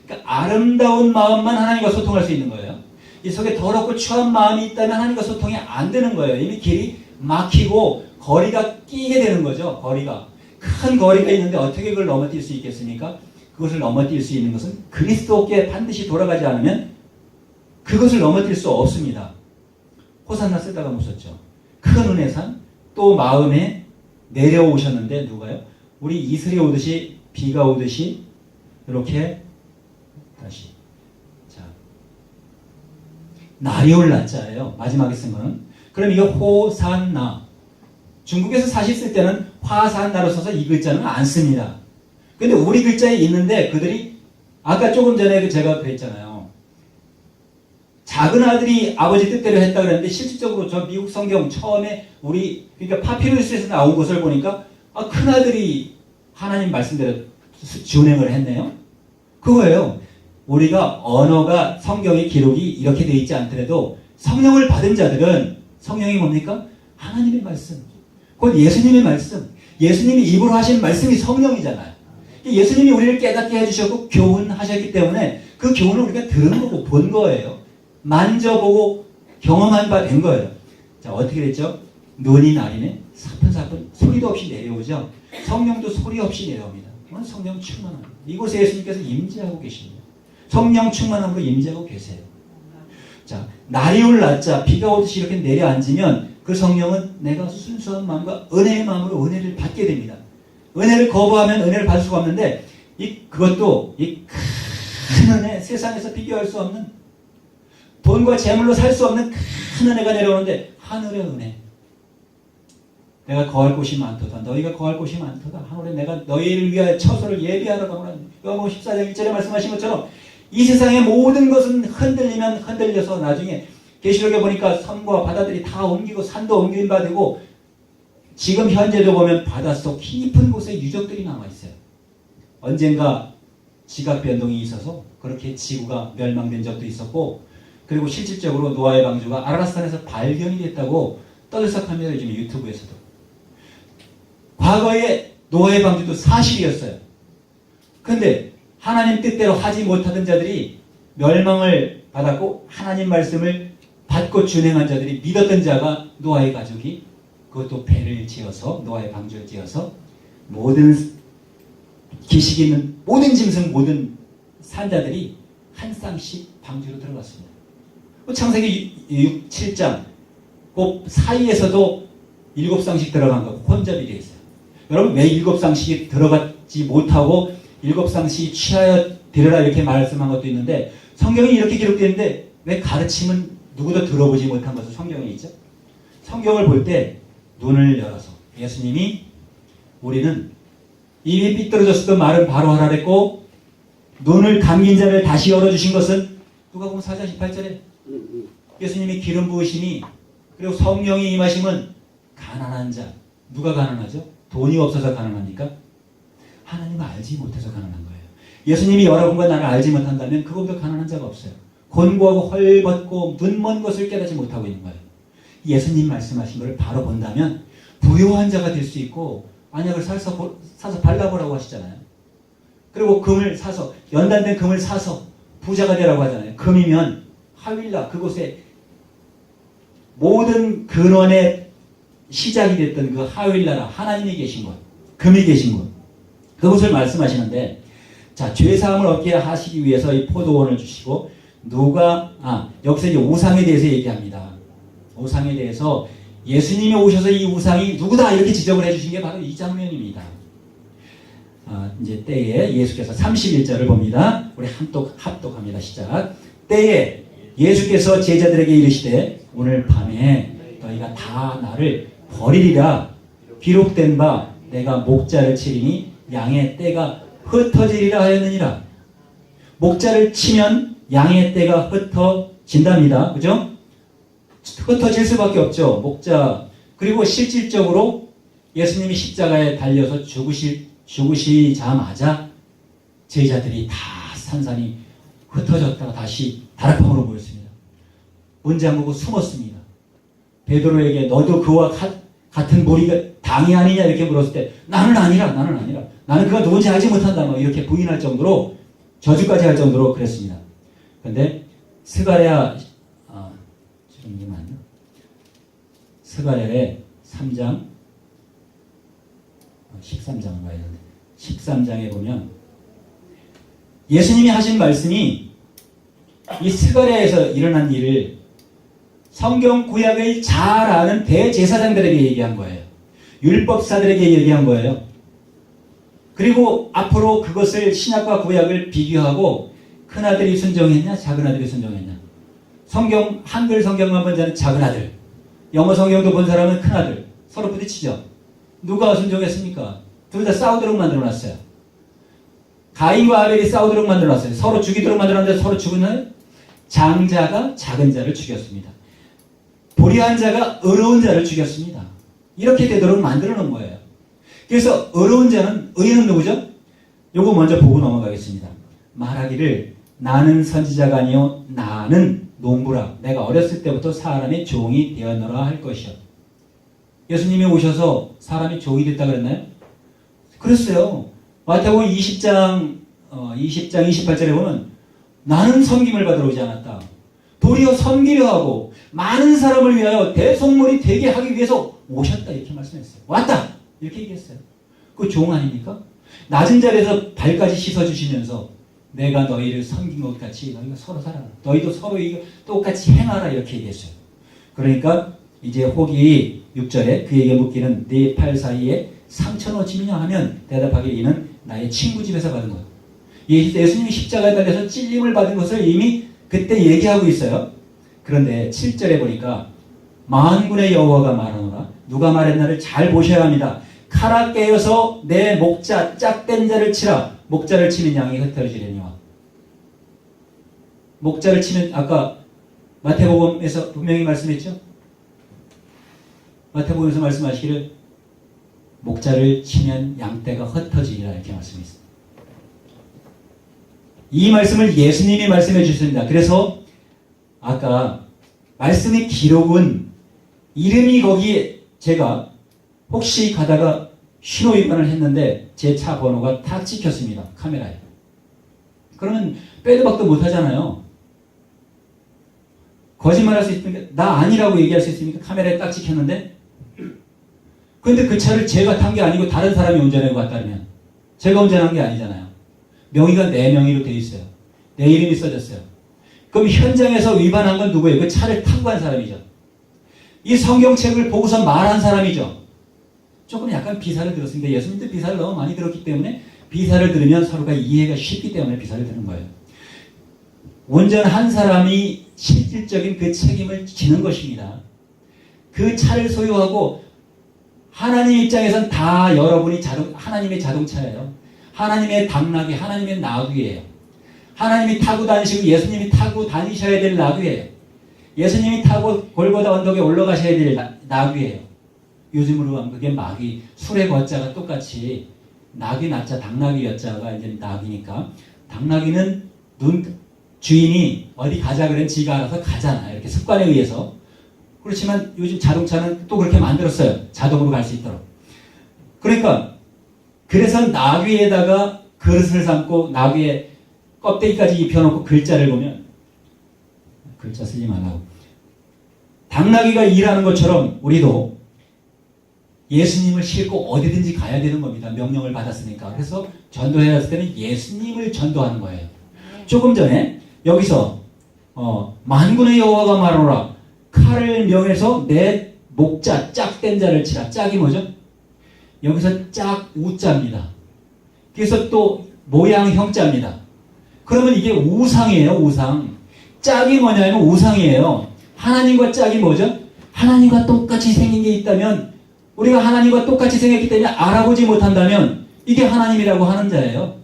그러니까 아름다운 마음만 하나님과 소통할 수 있는 거예요. 이 속에 더럽고 추한 마음이 있다면 하나님과 소통이 안 되는 거예요. 이미 길이 막히고 거리가 끼게 되는 거죠. 큰 거리가 있는데 어떻게 그걸 넘어뛸 수 있겠습니까? 그것을 넘어뛸 수 있는 것은 그리스도께 반드시 돌아가지 않으면 그것을 넘어뛸 수 없습니다. 호산나 쓰다가 묻었죠. 큰 은혜산, 또 마음에 내려오셨는데, 누가요? 우리 이슬이 오듯이, 비가 오듯이 이렇게 다시. 자, 나리올 나자예요. 마지막에 쓴 거는. 그럼 이게 호산나. 중국에서 사실 쓸 때는 화산나로 써서 이 글자는 안 씁니다. 근데 우리 글자에 있는데 그들이 아까 조금 전에 제가 그랬잖아요. 작은 아들이 아버지 뜻대로 했다 그랬는데 실질적으로 저 미국 성경 처음에 우리 그러니까 파피루스에서 나온 것을 보니까 큰 아들이 하나님 말씀대로 준행을 했네요. 그거예요. 우리가 언어가 성경의 기록이 이렇게 되어 있지 않더라도 성령을 받은 자들은 성령이 뭡니까? 하나님의 말씀. 곧 예수님의 말씀. 예수님이 입으로 하신 말씀이 성령이잖아요. 예수님이 우리를 깨닫게 해주셨고 교훈하셨기 때문에 그 교훈을 우리가 들은 거고 본 거예요. 만져보고 경험한 바 된 거예요. 자, 어떻게 됐죠? 눈이 나리네. 사뿐사뿐 소리도 없이 내려오죠. 성령도 소리 없이 내려옵니다. 오늘 성령 충만합니다. 이곳에 예수님께서 임재하고 계십니다. 성령 충만함으로 임재하고 계세요. 자, 날이 올 낮자 비가 오듯이 이렇게 내려앉으면 그 성령은 내가 순수한 마음과 은혜의 마음으로 은혜를 받게 됩니다. 은혜를 거부하면 은혜를 받을 수가 없는데 그것도 이 큰 은혜, 세상에서 비교할 수 없는 돈과 재물로 살 수 없는 큰 은혜가 내려오는데 하늘의 은혜. 내가 거할 곳이 많도다. 너희가 거할 곳이 많도다. 하늘에 내가 너희를 위하여 처소를 예비하라고 하노라. 요한복음 14장 1절에 말씀하신 것처럼 이 세상의 모든 것은 흔들리면 흔들려서 나중에 계시록에 보니까 섬과 바다들이 다 옮기고 산도 옮긴 바 되고 지금 현재도 보면 바닷속 깊은 곳에 유적들이 남아있어요. 언젠가 지각 변동이 있어서 그렇게 지구가 멸망된 적도 있었고 그리고 실질적으로 노아의 방주가 아라라산에서 발견이 됐다고 떠들썩합니다. 요즘 유튜브에서도. 과거에 노아의 방주도 사실이었어요. 그런데 하나님 뜻대로 하지 못하던 자들이 멸망을 받았고 하나님 말씀을 받고 준행한 자들이 믿었던 자가 노아의 가족이 그것도 배를 지어서 노아의 방주를 지어서 모든 기식 있는 모든 짐승 모든 산자들이 한 쌍씩 방주로 들어갔습니다. 창세기 6, 7장 그 사이에서도 7쌍씩 들어간 거 혼잡이 되어 있어요. 여러분 왜 7쌍씩이 들어가지 못하고 7쌍씩이 취하여 들으라 이렇게 말씀한 것도 있는데 성경이 이렇게 기록되어 있는데 왜 가르침은 누구도 들어보지 못한 것은 성경에 있죠? 성경을 볼 때 눈을 열어서 예수님이 우리는 이미 삐뚤어졌어도 말은 바로 하라 그랬고 눈을 감긴 자를 다시 열어주신 것은 누가복음 4장 18절에 예수님이 기름 부으심이 그리고 성령이 임하심은 가난한 자. 누가 가난하죠? 돈이 없어서 가난합니까? 하나님을 알지 못해서 가난한 거예요. 예수님이 여러분과 나를 알지 못한다면 그것보다 가난한 자가 없어요. 곤고하고 헐벗고 눈먼 것을 깨닫지 못하고 있는 거예요. 예수님 말씀하신 것을 바로 본다면 부유한 자가 될 수 있고 안약을 사서 발라보라고 하시잖아요. 그리고 금을 사서 연단된 금을 사서 부자가 되라고 하잖아요. 금이면 하윌라 그곳에 모든 근원의 시작이 됐던 그 하윌라라 하나님이 계신 곳, 금이 계신 곳 그것을 말씀하시는데 자 죄사함을 얻게 하시기 위해서 이 포도원을 주시고 여기서 이제 우상에 대해서 얘기합니다. 우상에 대해서 예수님이 오셔서 이 우상이 누구다 이렇게 지적을 해주신 게 바로 이 장면입니다. 이제 때에 예수께서 31절을 봅니다. 우리 합독합니다. 시작. 때에 예수께서 제자들에게 이르시되 오늘 밤에 너희가 다 나를 버리리라 기록된 바 내가 목자를 치리니 양의 떼가 흩어지리라 하였느니라. 목자를 치면 양의 떼가 흩어진답니다. 그죠? 흩어질 수밖에 없죠. 목자. 그리고 실질적으로 예수님이 십자가에 달려서 죽으시자마자 제자들이 다 산산이 흩어졌다가 다시 다락방으로 모였습니다. 문장보고 숨었습니다. 베드로에게 너도 그와 같은 무리가 당이 아니냐 이렇게 물었을 때 나는 아니라 나는 그가 누군지 알지 못한다 이렇게 부인할 정도로 저주까지 할 정도로 그랬습니다. 그런데 스가랴 스가랴의 3장 13장을 봐야 되는데 13장에 보면 예수님이 하신 말씀이 이 스가랴에서 일어난 일을 성경 구약을 잘 아는 대제사장들에게 얘기한 거예요. 율법사들에게 얘기한 거예요. 그리고 앞으로 그것을 신약과 구약을 비교하고 큰아들이 순종했냐 작은아들이 순종했냐. 성경, 한글 성경만 본 자는 작은 아들, 영어 성경도 본 사람은 큰 아들. 서로 부딪히죠. 누가 순종했습니까? 둘 다 싸우도록 만들어놨어요. 가인과 아벨이 싸우도록 만들어놨어요. 서로 죽이도록 만들어놨는데 서로 죽은 장자가 작은 자를 죽였습니다. 불의한 자가 의로운 자를 죽였습니다. 이렇게 되도록 만들어 놓은 거예요. 그래서 의로운 자는, 의인은 누구죠? 요거 먼저 보고 넘어가겠습니다. 말하기를 나는 선지자가 아니요 나는 농부라. 내가 어렸을 때부터 사람의 종이 되었노라 할 것이요. 예수님이 오셔서 사람이 종이 됐다 그랬나요? 그랬어요. 마태복음 20장 28절에 보면 나는 섬김을 받으러 오지 않았다. 도리어 섬기려 하고 많은 사람을 위하여 대속물이 되게 하기 위해서 오셨다. 이렇게 말씀했어요. 왔다. 이렇게 얘기했어요. 그 종 아닙니까? 낮은 자리에서 발까지 씻어주시면서 내가 너희를 섬긴 것 같이 너희가 서로 살아라. 너희도 서로 똑같이 행하라. 이렇게 얘기했어요. 그러니까 이제 혹이 6절에 그에게 묻기는 네 팔 사이에 3,000원치느냐 하면 대답하기를 이는 나의 친구 집에서 받은 것. 예수님이 십자가에 달려서 찔림을 받은 것을 이미 그때 얘기하고 있어요. 그런데 7절에 보니까 만군의 여호와가 말하노라. 누가 말했나를 잘 보셔야 합니다. 칼아 깨어서 내 목자 짝된 자를 치라. 목자를 치는 양이 흩어지려니와. 목자를 치는, 아까 마태복음에서 분명히 말씀했죠. 마태복음에서 말씀하시기를 목자를 치면 양떼가 흩어지리라 이렇게 말씀했습니다. 이 말씀을 예수님이 말씀해 주셨습니다. 그래서 아까 말씀의 기록은 이름이 거기에 제가 혹시 가다가 신호 위반을 했는데 제 차 번호가 딱 찍혔습니다. 카메라에. 그러면 빼도 박도 못 하잖아요. 거짓말할 수 있습니까? 나 아니라고 얘기할 수 있습니까? 카메라에 딱 찍혔는데. 그런데 그 차를 제가 탄 게 아니고 다른 사람이 운전해 왔다면 제가 운전한 게 아니잖아요. 명의가 내 명의로 돼 있어요. 내 이름이 써졌어요. 그럼 현장에서 위반한 건 누구예요? 그 차를 타고 간 사람이죠. 이 성경책을 보고서 말한 사람이죠. 조금 약간 비사를 들었습니다. 예수님도 비사를 너무 많이 들었기 때문에 비사를 들으면 서로가 이해가 쉽기 때문에 비사를 들은 거예요. 운전한 사람이 실질적인 그 책임을 지는 것입니다. 그 차를 소유하고 하나님 입장에선 다 여러분이 하나님의 자동차예요. 하나님의 당나귀, 하나님의 나귀예요. 하나님이 타고 다니시고 예수님이 타고 다니셔야 될 나귀예요. 예수님이 타고 골고다 언덕에 올라가셔야 될 나귀예요. 요즘으로 하면 그게 마귀, 술의 거자가 똑같이 나귀 나자, 당나귀 여자가 이제 나귀니까 당나귀는 주인이 어디 가자 그러면 지가 알아서 가잖아요. 이렇게 습관에 의해서. 그렇지만 요즘 자동차는 또 그렇게 만들었어요. 자동으로 갈 수 있도록. 그러니까 그래서 나귀에다가 그릇을 담고 나귀의 껍데기까지 입혀놓고 글자를 보면 글자 쓰지 말라고. 당나귀가 일하는 것처럼 우리도 예수님을 싣고 어디든지 가야 되는 겁니다. 명령을 받았으니까. 그래서 전도해야 할 때는 예수님을 전도하는 거예요. 조금 전에 여기서 만군의 여호와가 말하노라. 칼을 명해서 내 목자 짝된 자를 치라. 짝이 뭐죠? 여기서 짝 우자입니다. 그래서 또 모양 형자입니다. 그러면 이게 우상이에요. 우상. 짝이 뭐냐면 우상이에요. 하나님과 짝이 뭐죠? 하나님과 똑같이 생긴 게 있다면 우리가 하나님과 똑같이 생겼기 때문에 알아보지 못한다면 이게 하나님이라고 하는 자예요.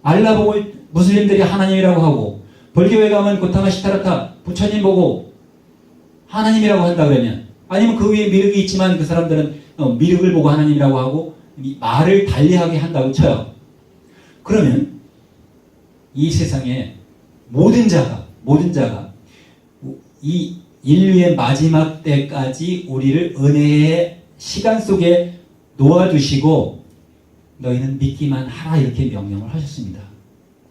알라 보고 무슬림들이 하나님이라고 하고 불교에 가면 고타마 시타라타 부처님 보고 하나님이라고 한다 그러면 아니면 그 위에 미륵이 있지만 그 사람들은 미륵을 보고 하나님이라고 하고 말을 달리하게 한다고 쳐요. 그러면 이 세상에 모든 자가 이 인류의 마지막 때까지 우리를 은혜의 시간 속에 놓아두시고 너희는 믿기만 하라 이렇게 명령을 하셨습니다.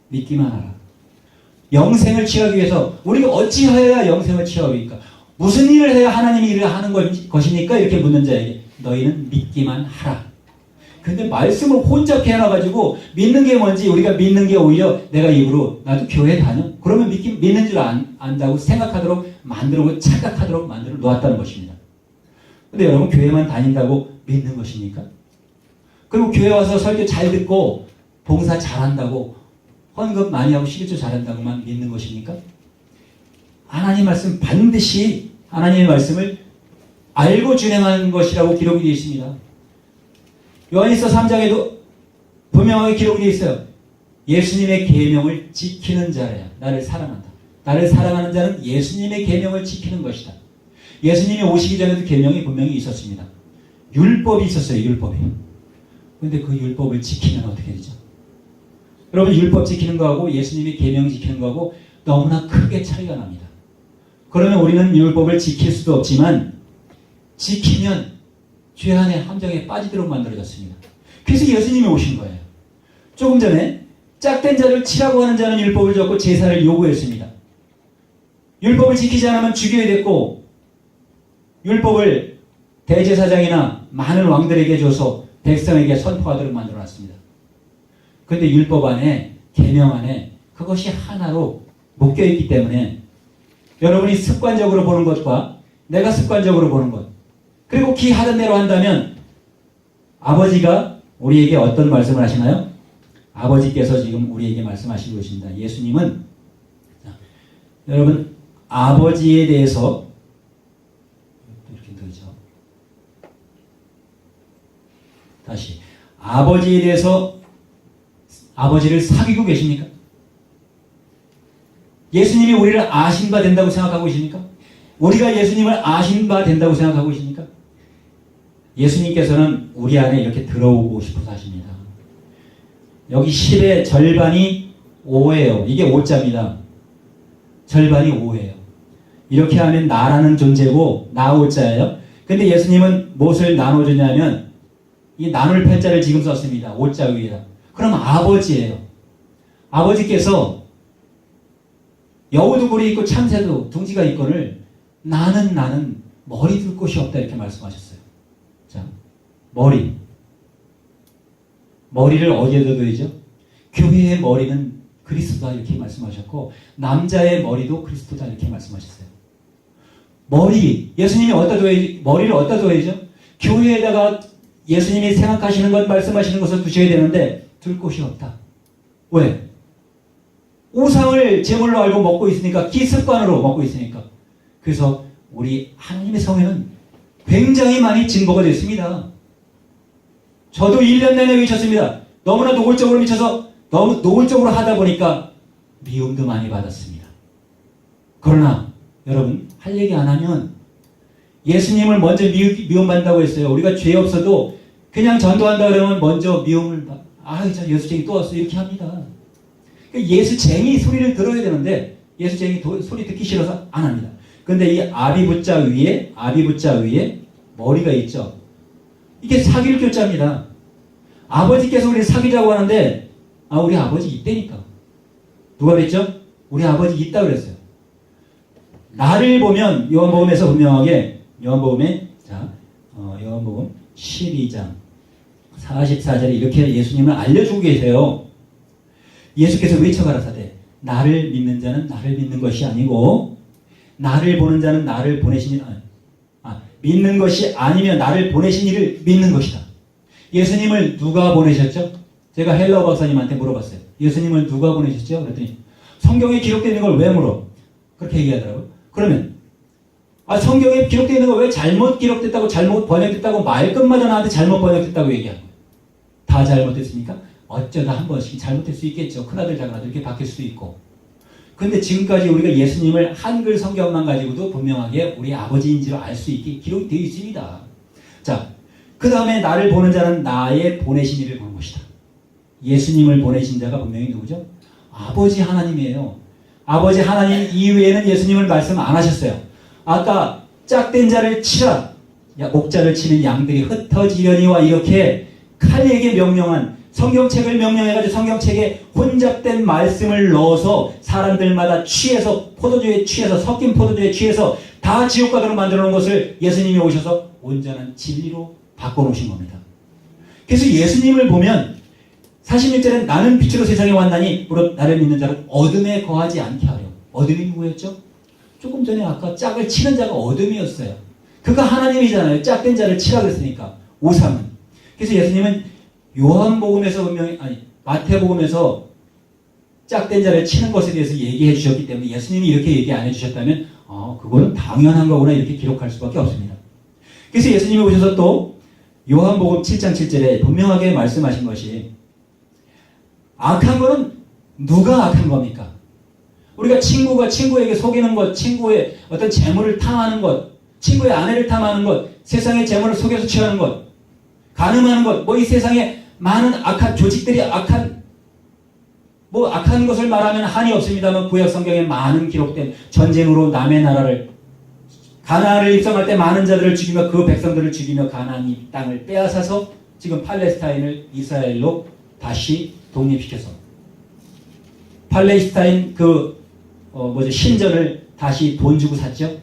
믿기만 하라. 영생을 취하기 위해서 우리가 어찌하여야 영생을 취하리까? 무슨 일을 해야 하나님이 일을 하는 것입니까? 이렇게 묻는 자에게 너희는 믿기만 하라. 근데 말씀을 혼잡해 놔가지고 믿는 게 뭔지 우리가 믿는 게 오히려 내가 입으로 나도 교회 다녀? 그러면 믿는 줄 안다고 생각하도록 만들고 착각하도록 만들어 놓았다는 것입니다. 근데 여러분 교회만 다닌다고 믿는 것입니까? 그리고 교회 와서 설교 잘 듣고 봉사 잘한다고 헌금 많이 하고 11조 잘한다고만 믿는 것입니까? 하나님 말씀 반드시 하나님의 말씀을 알고 준행하는 것이라고 기록이 되어 있습니다. 요한일서 3장에도 분명하게 기록이 되어 있어요. 예수님의 계명을 지키는 자라야 나를 사랑한다. 나를 사랑하는 자는 예수님의 계명을 지키는 것이다. 예수님이 오시기 전에도 계명이 분명히 있었습니다. 율법이 있었어요. 율법이. 그런데 그 율법을 지키면 어떻게 되죠? 여러분, 율법 지키는 거하고 예수님의 계명 지키는 거하고 너무나 크게 차이가 납니다. 그러면 우리는 율법을 지킬 수도 없지만 지키면 죄안의 함정에 빠지도록 만들어졌습니다. 그래서 예수님이 오신 거예요. 조금 전에 짝된 자를 치라고 하는 자는 율법을 줬고 제사를 요구했습니다. 율법을 지키지 않으면 죽여야 됐고 율법을 대제사장이나 많은 왕들에게 줘서 백성에게 선포하도록 만들어놨습니다. 그런데 율법 안에 계명 안에 그것이 하나로 묶여있기 때문에 여러분이 습관적으로 보는 것과 내가 습관적으로 보는 것 그리고 기하던 대로 한다면 아버지가 우리에게 어떤 말씀을 하시나요? 아버지께서 지금 우리에게 말씀하시고 계십니다. 예수님은 여러분 아버지에 대해서 이렇게 넣죠. 다시 아버지에 대해서 아버지를 사귀고 계십니까? 예수님이 우리를 아신 바 된다고 생각하고 계십니까? 우리가 예수님을 아신 바 된다고 생각하고 계십니까? 예수님께서는 우리 안에 이렇게 들어오고 싶어서 하십니다. 여기 10의 절반이 5예요. 이게 5자입니다. 절반이 5예요. 이렇게 하면 나라는 존재고 나 5자예요. 근데 예수님은 무엇을 나눠주냐면 이 나눌 편자를 지금 썼습니다. 5자 위에다. 그럼 아버지예요. 아버지께서 여우도 굴이 있고 참새도 둥지가 있거늘 나는 머리 둘 곳이 없다 이렇게 말씀하셨어요. 자, 머리를 어디에다 둬야죠? 교회의 머리는 그리스도다 이렇게 말씀하셨고 남자의 머리도 그리스도다 이렇게 말씀하셨어요. 예수님이 머리를 어디다 둬야죠? 교회에다가 예수님이 생각하시는 것 말씀하시는 것을 두셔야 되는데 둘 곳이 없다. 왜? 우상을 제물로 알고 먹고 있으니까 기습관으로 먹고 있으니까. 그래서 우리 하나님의 성회는 굉장히 많이 진보가 됐습니다. 저도 1년 내내 외쳤습니다. 너무나 노골적으로 미쳐서 너무 노골적으로 하다 보니까 미움도 많이 받았습니다. 그러나 여러분 할 얘기 안 하면 예수님을 먼저 미움받는다고 했어요. 우리가 죄 없어도 그냥 전도한다 그러면 먼저 미움을 저 예수쟁이 또 왔어 이렇게 합니다. 예수쟁이 소리를 들어야 되는데 예수쟁이 소리 듣기 싫어서 안 합니다. 근데 이 아비붓자 위에 머리가 있죠. 이게 사귈 교자입니다. 아버지께서 우리를 사귀자고 하는데 우리 아버지 있다니까. 누가 그랬죠? 우리 아버지 있다 그랬어요. 나를 보면 요한복음에서 분명하게 요한복음 12장 44절에 이렇게 예수님을 알려주고 계세요. 예수께서 외쳐가라사대 나를 믿는 자는 나를 믿는 것이 아니고 나를 보는 자는 나를 보내신 믿는 것이 아니면 나를 보내신 이를 믿는 것이다. 예수님을 누가 보내셨죠? 제가 헬라어 박사님한테 물어봤어요. 예수님을 누가 보내셨죠? 그랬더니 성경에 기록되어 있는 걸 왜 물어? 그렇게 얘기하더라고요. 그러면 성경에 기록되어 있는 걸 왜 잘못 기록됐다고 잘못 번역됐다고 말끝마다 나한테 잘못 번역됐다고 얘기하는 거예요. 다 잘못됐습니까? 어쩌다 한 번씩 잘못될 수 있겠죠. 큰아들 작은아들 이렇게 바뀔 수도 있고. 그런데 지금까지 우리가 예수님을 한글 성경만 가지고도 분명하게 우리 아버지인 줄 알 수 있게 기록이 되어 있습니다. 자, 그 다음에 나를 보는 자는 나의 보내신 이를 보는 것이다. 예수님을 보내신 자가 분명히 누구죠? 아버지 하나님이에요. 아버지 하나님 이외에는 예수님을 말씀 안 하셨어요. 아까 짝된 자를 치라. 옥자를 치는 양들이 흩어지려니와 이렇게 칼에게 명령한 성경책을 명령해가지고 성경책에 혼잡된 말씀을 넣어서 사람들마다 취해서 포도주에 취해서 섞인 포도주에 취해서 다 지옥 가도록 만들어 놓은 것을 예수님이 오셔서 온전한 진리로 바꿔놓으신 겁니다. 그래서 예수님을 보면 46절엔 나는 빛으로 세상에 왔나니 무릇 나를 믿는 자는 어둠에 거하지 않게 하려. 어둠이 누구였죠? 조금 전에 아까 짝을 치는 자가 어둠이었어요. 그가 하나님이잖아요. 짝된 자를 치라 그랬으니까 우상은. 그래서 예수님은 요한복음에서 분명히 마태복음에서 짝된 자를 치는 것에 대해서 얘기해 주셨기 때문에 예수님이 이렇게 얘기 안 해주셨다면 그거는 당연한 거구나 이렇게 기록할 수밖에 없습니다. 그래서 예수님이 오셔서 또 요한복음 7장 7절에 분명하게 말씀하신 것이 악한 거는 누가 악한 겁니까? 우리가 친구가 친구에게 속이는 것, 친구의 어떤 재물을 탐하는 것, 친구의 아내를 탐하는 것, 세상의 재물을 속여서 취하는 것, 간음하는 것, 이 세상에 많은 악한 조직들이 악한 것을 말하면 한이 없습니다만 구약 성경에 많은 기록된 전쟁으로 남의 나라를 가나안을 입성할 때 많은 자들을 죽이며 그 백성들을 죽이며 가나안 땅을 빼앗아서 지금 팔레스타인을 이스라엘로 다시 독립시켜서 팔레스타인 신전을 다시 돈 주고 샀죠.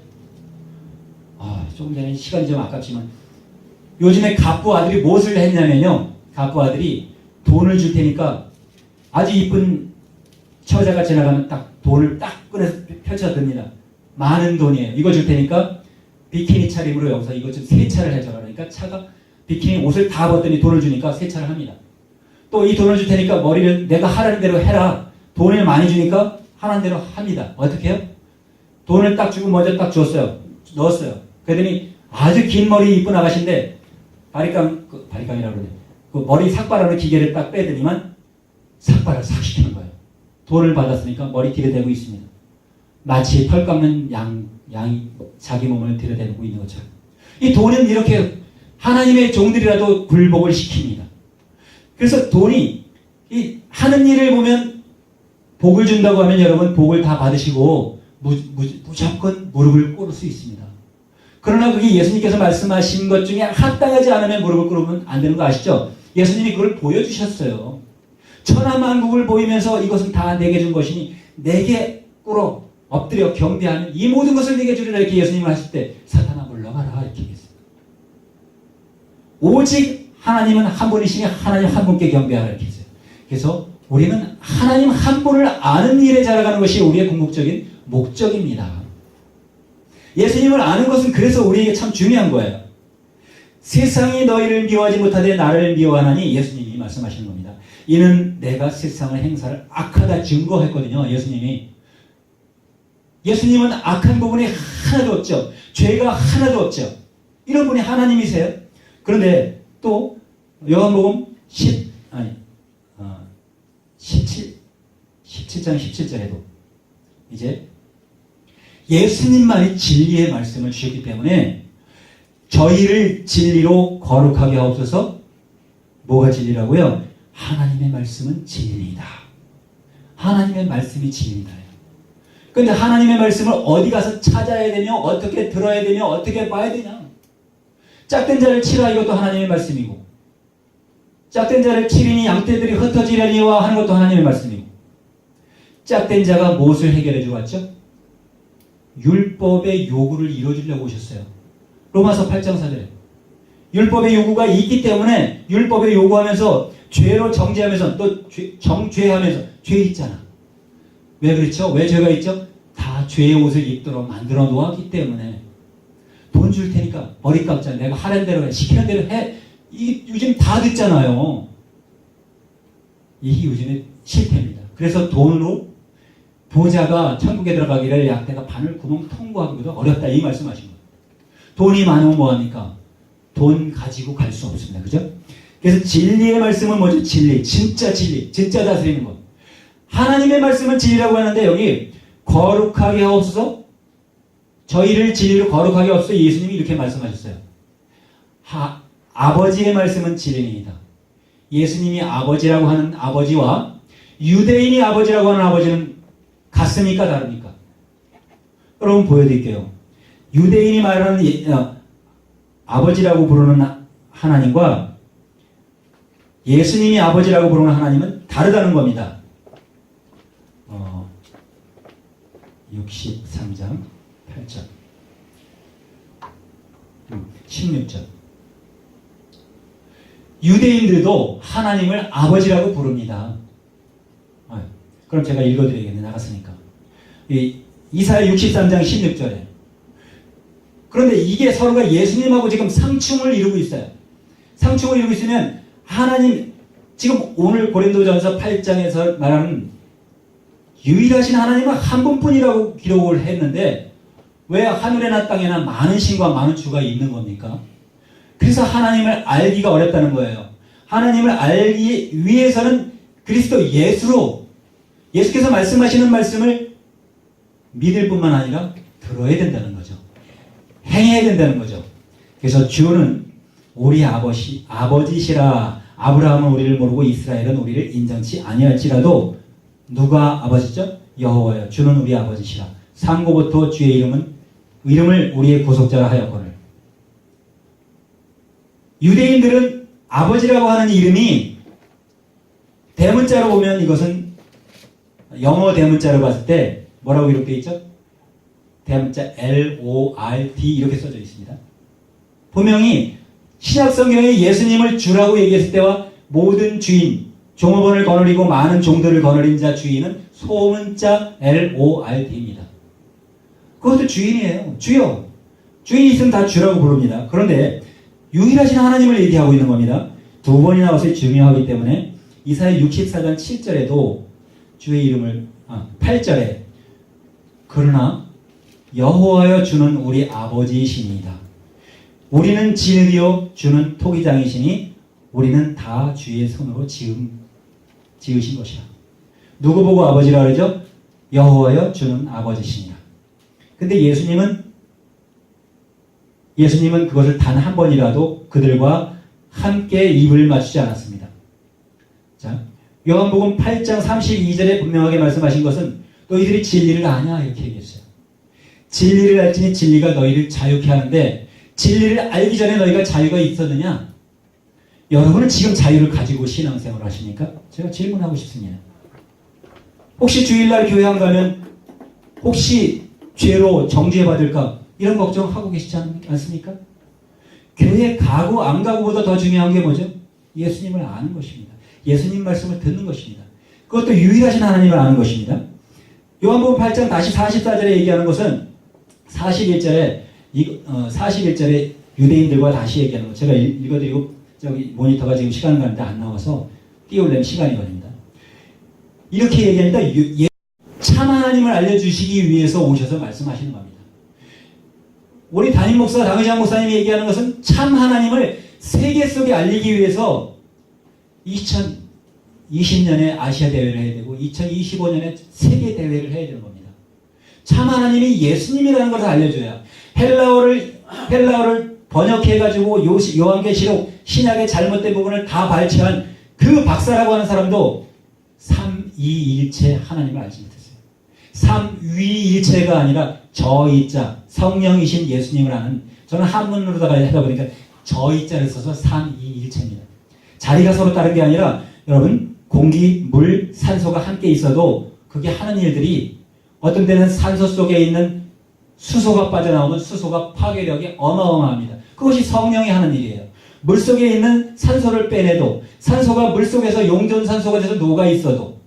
조금 전에 시간이 좀 아깝지만 요즘에 갑부 아들이 무엇을 했냐면요. 갑부 아들이 돈을 줄 테니까 아주 이쁜 처자가 지나가면 딱 돈을 딱 꺼내서 펼쳐듭니다. 많은 돈이에요. 이거 줄 테니까 비키니 차림으로 여기서 이거 좀 세차를 해줘라. 그러니까 비키니 옷을 다 벗더니 돈을 주니까 세차를 합니다. 또 이 돈을 줄 테니까 머리를 내가 하라는 대로 해라. 돈을 많이 주니까 하라는 대로 합니다. 어떻게 해요? 돈을 딱 주고 먼저 딱 줬어요. 넣었어요. 그러더니 아주 긴 머리 이쁜 아가씨인데 바리깡이라고 그러네. 그 머리 삭발하는 기계를 딱 빼더니만 삭발을 싹 시키는 거예요. 돈을 받았으니까 머리 들여대고 있습니다. 마치 털 깎는 양이 자기 몸을 들여대고 있는 것처럼. 이 돈은 이렇게 하나님의 종들이라도 굴복을 시킵니다. 그래서 돈이 하는 일을 보면 복을 준다고 하면 여러분 복을 다 받으시고 무조건 무릎을 꿇을 수 있습니다. 그러나 그게 예수님께서 말씀하신 것 중에 합당하지 않으면 무릎을 꿇으면 안 되는 거 아시죠? 예수님이 그걸 보여주셨어요. 천하만국을 보이면서 이것은 다 내게 준 것이니 내게 꿇어 엎드려 경배하는 이 모든 것을 내게 주리라 이렇게 예수님을 하실 때 사탄아 물러가라 이렇게 했어요. 오직 하나님은 한 분이시니 하나님 한 분께 경배하라 이렇게 했어요. 그래서 우리는 하나님 한 분을 아는 일에 자라가는 것이 우리의 궁극적인 목적입니다. 예수님을 아는 것은 그래서 우리에게 참 중요한 거예요. 세상이 너희를 미워하지 못하되 나를 미워하나니 예수님이 말씀하시는 겁니다. 이는 내가 세상의 행사를 악하다 증거했거든요. 예수님은 악한 부분이 하나도 없죠. 죄가 하나도 없죠. 이런 분이 하나님이세요. 그런데 또 요한복음 17장 17절에도 이제 예수님만이 진리의 말씀을 주셨기 때문에 저희를 진리로 거룩하게 하옵소서. 뭐가 진리라고요? 하나님의 말씀은 진리다. 하나님의 말씀이 진리다. 그런데 하나님의 말씀을 어디 가서 찾아야 되며 어떻게 들어야 되며 어떻게 봐야 되냐. 짝된 자를 치라 이것도 하나님의 말씀이고 짝된 자를 치리니 양떼들이 흩어지려니와 하는 것도 하나님의 말씀이고 짝된 자가 무엇을 해결해 주었죠? 율법의 요구를 이루어주려고 오셨어요. 로마서 8장 4절에 율법의 요구가 있기 때문에 율법의 요구하면서 죄로 정죄하면서 또 정죄하면서 죄 있잖아. 왜 그렇죠? 왜 죄가 있죠? 다 죄의 옷을 입도록 만들어 놓았기 때문에 돈 줄 테니까 머리 깎자. 내가 하라는 대로 해. 시키는 대로 해. 이게 요즘 다 듣잖아요. 이게 요즘의 실패입니다. 그래서 돈으로 부자가 천국에 들어가기를 약대가 바늘 구멍 통과하기도 어렵다. 이 말씀하신 거예요. 돈이 많으면 뭐합니까? 돈 가지고 갈 수 없습니다. 그죠? 그래서 진리의 말씀은 뭐죠? 진리. 진짜 진리. 진짜 다스리는 것. 하나님의 말씀은 진리라고 하는데 여기 거룩하게 하옵소서. 저희를 진리로 거룩하게 하옵소서. 예수님이 이렇게 말씀하셨어요. 아버지의 말씀은 진리입니다. 예수님이 아버지라고 하는 아버지와 유대인이 아버지라고 하는 아버지는 같습니까? 다릅니까? 여러분 보여드릴게요. 유대인이 말하는 아버지라고 부르는 하나님과 예수님이 아버지라고 부르는 하나님은 다르다는 겁니다. 63장 8절 16절 유대인들도 하나님을 아버지라고 부릅니다. 그럼 제가 읽어드리겠네. 나갔으니까. 이사야 63장 16절에 그런데 이게 서로가 예수님하고 지금 상충을 이루고 있어요. 상충을 이루고 있으면 하나님 지금 오늘 고린도전서 8장에서 말하는 유일하신 하나님은 한 분뿐이라고 기록을 했는데 왜 하늘에나 땅에나 많은 신과 많은 주가 있는 겁니까? 그래서 하나님을 알기가 어렵다는 거예요. 하나님을 알기 위해서는 그리스도 예수로 예수께서 말씀하시는 말씀을 믿을 뿐만 아니라 들어야 된다는 거죠. 행해야 된다는 거죠. 그래서 주는 우리 아버지시라. 아브라함은 우리를 모르고 이스라엘은 우리를 인정치 아니할지라도 누가 아버지죠? 여호와여. 주는 우리 아버지시라. 상고부터 주의 이름을 우리의 구속자라 하였거늘. 유대인들은 아버지라고 하는 이름이 대문자로 보면 이것은 영어 대문자로 봤을 때 뭐라고 기록되어 있죠? 대문자 L-O-R-D 이렇게 써져 있습니다. 분명히 신약성경에 예수님을 주라고 얘기했을 때와 모든 주인, 종업원을 거느리고 많은 종들을 거느린 자 주인은 소문자 L-O-R-D입니다. 그것도 주인이에요. 주여. 주인이 있으면 다 주라고 부릅니다. 그런데 유일하신 하나님을 얘기하고 있는 겁니다. 두 번이나 와서 중요하기 때문에 이사야 64장 7절에도 주의 이름을 8절에 그러나 여호와여 주는 우리 아버지이시니이다. 우리는 진흙이요 주는 토기장이시니 우리는 다 주의 손으로 지으신 것이라. 누구 보고 아버지라 그러죠? 여호와여 주는 아버지시니라. 근데 예수님은 그것을 단 한 번이라도 그들과 함께 입을 맞추지 않았습니다. 자, 요한복음 8장 32절에 분명하게 말씀하신 것은 너희들이 진리를 아냐 이렇게 얘기했어요. 진리를 알지니 진리가 너희를 자유케 하는데 진리를 알기 전에 너희가 자유가 있었느냐? 여러분은 지금 자유를 가지고 신앙생활을 하십니까? 제가 질문하고 싶습니다. 혹시 주일날 교회 안 가면 혹시 죄로 정죄받을까? 이런 걱정하고 계시지 않습니까? 교회 가고 안 가고보다 더 중요한 게 뭐죠? 예수님을 아는 것입니다. 예수님 말씀을 듣는 것입니다. 그것도 유일하신 하나님을 아는 것입니다. 요한복음 8장 다시 44절에 얘기하는 것은 41절에 유대인들과 다시 얘기하는 것. 제가 읽어드리고 저기 모니터가 지금 시간 가는데 안 나와서 띄우려면 시간이 걸립니다. 이렇게 얘기합니다. 참 하나님을 알려주시기 위해서 오셔서 말씀하시는 겁니다. 우리 담임 목사 당의장 목사님이 얘기하는 것은 참 하나님을 세계 속에 알리기 위해서 2020년에 아시아 대회를 해야 되고 2025년에 세계 대회를 해야 되는 겁니다. 참 하나님이 예수님이라는 것을 알려줘야 헬라어를 번역해가지고 요한계시록 신약의 잘못된 부분을 다 발췌한 그 박사라고 하는 사람도 삼위일체 하나님을 알지 못했어요. 삼위일체가 아니라 저이자 성령이신 예수님을 아는, 저는 한문으로다가 하다 보니까 저이자를 써서 삼위일체입니다. 자리가 서로 다른 게 아니라 여러분 공기, 물, 산소가 함께 있어도 그게 하는 일들이 어떤 때는 산소 속에 있는 수소가 빠져나오면 수소가 파괴력이 어마어마합니다. 그것이 성령이 하는 일이에요. 물속에 있는 산소를 빼내도 산소가 물속에서 용존산소가 돼서 녹아있어도,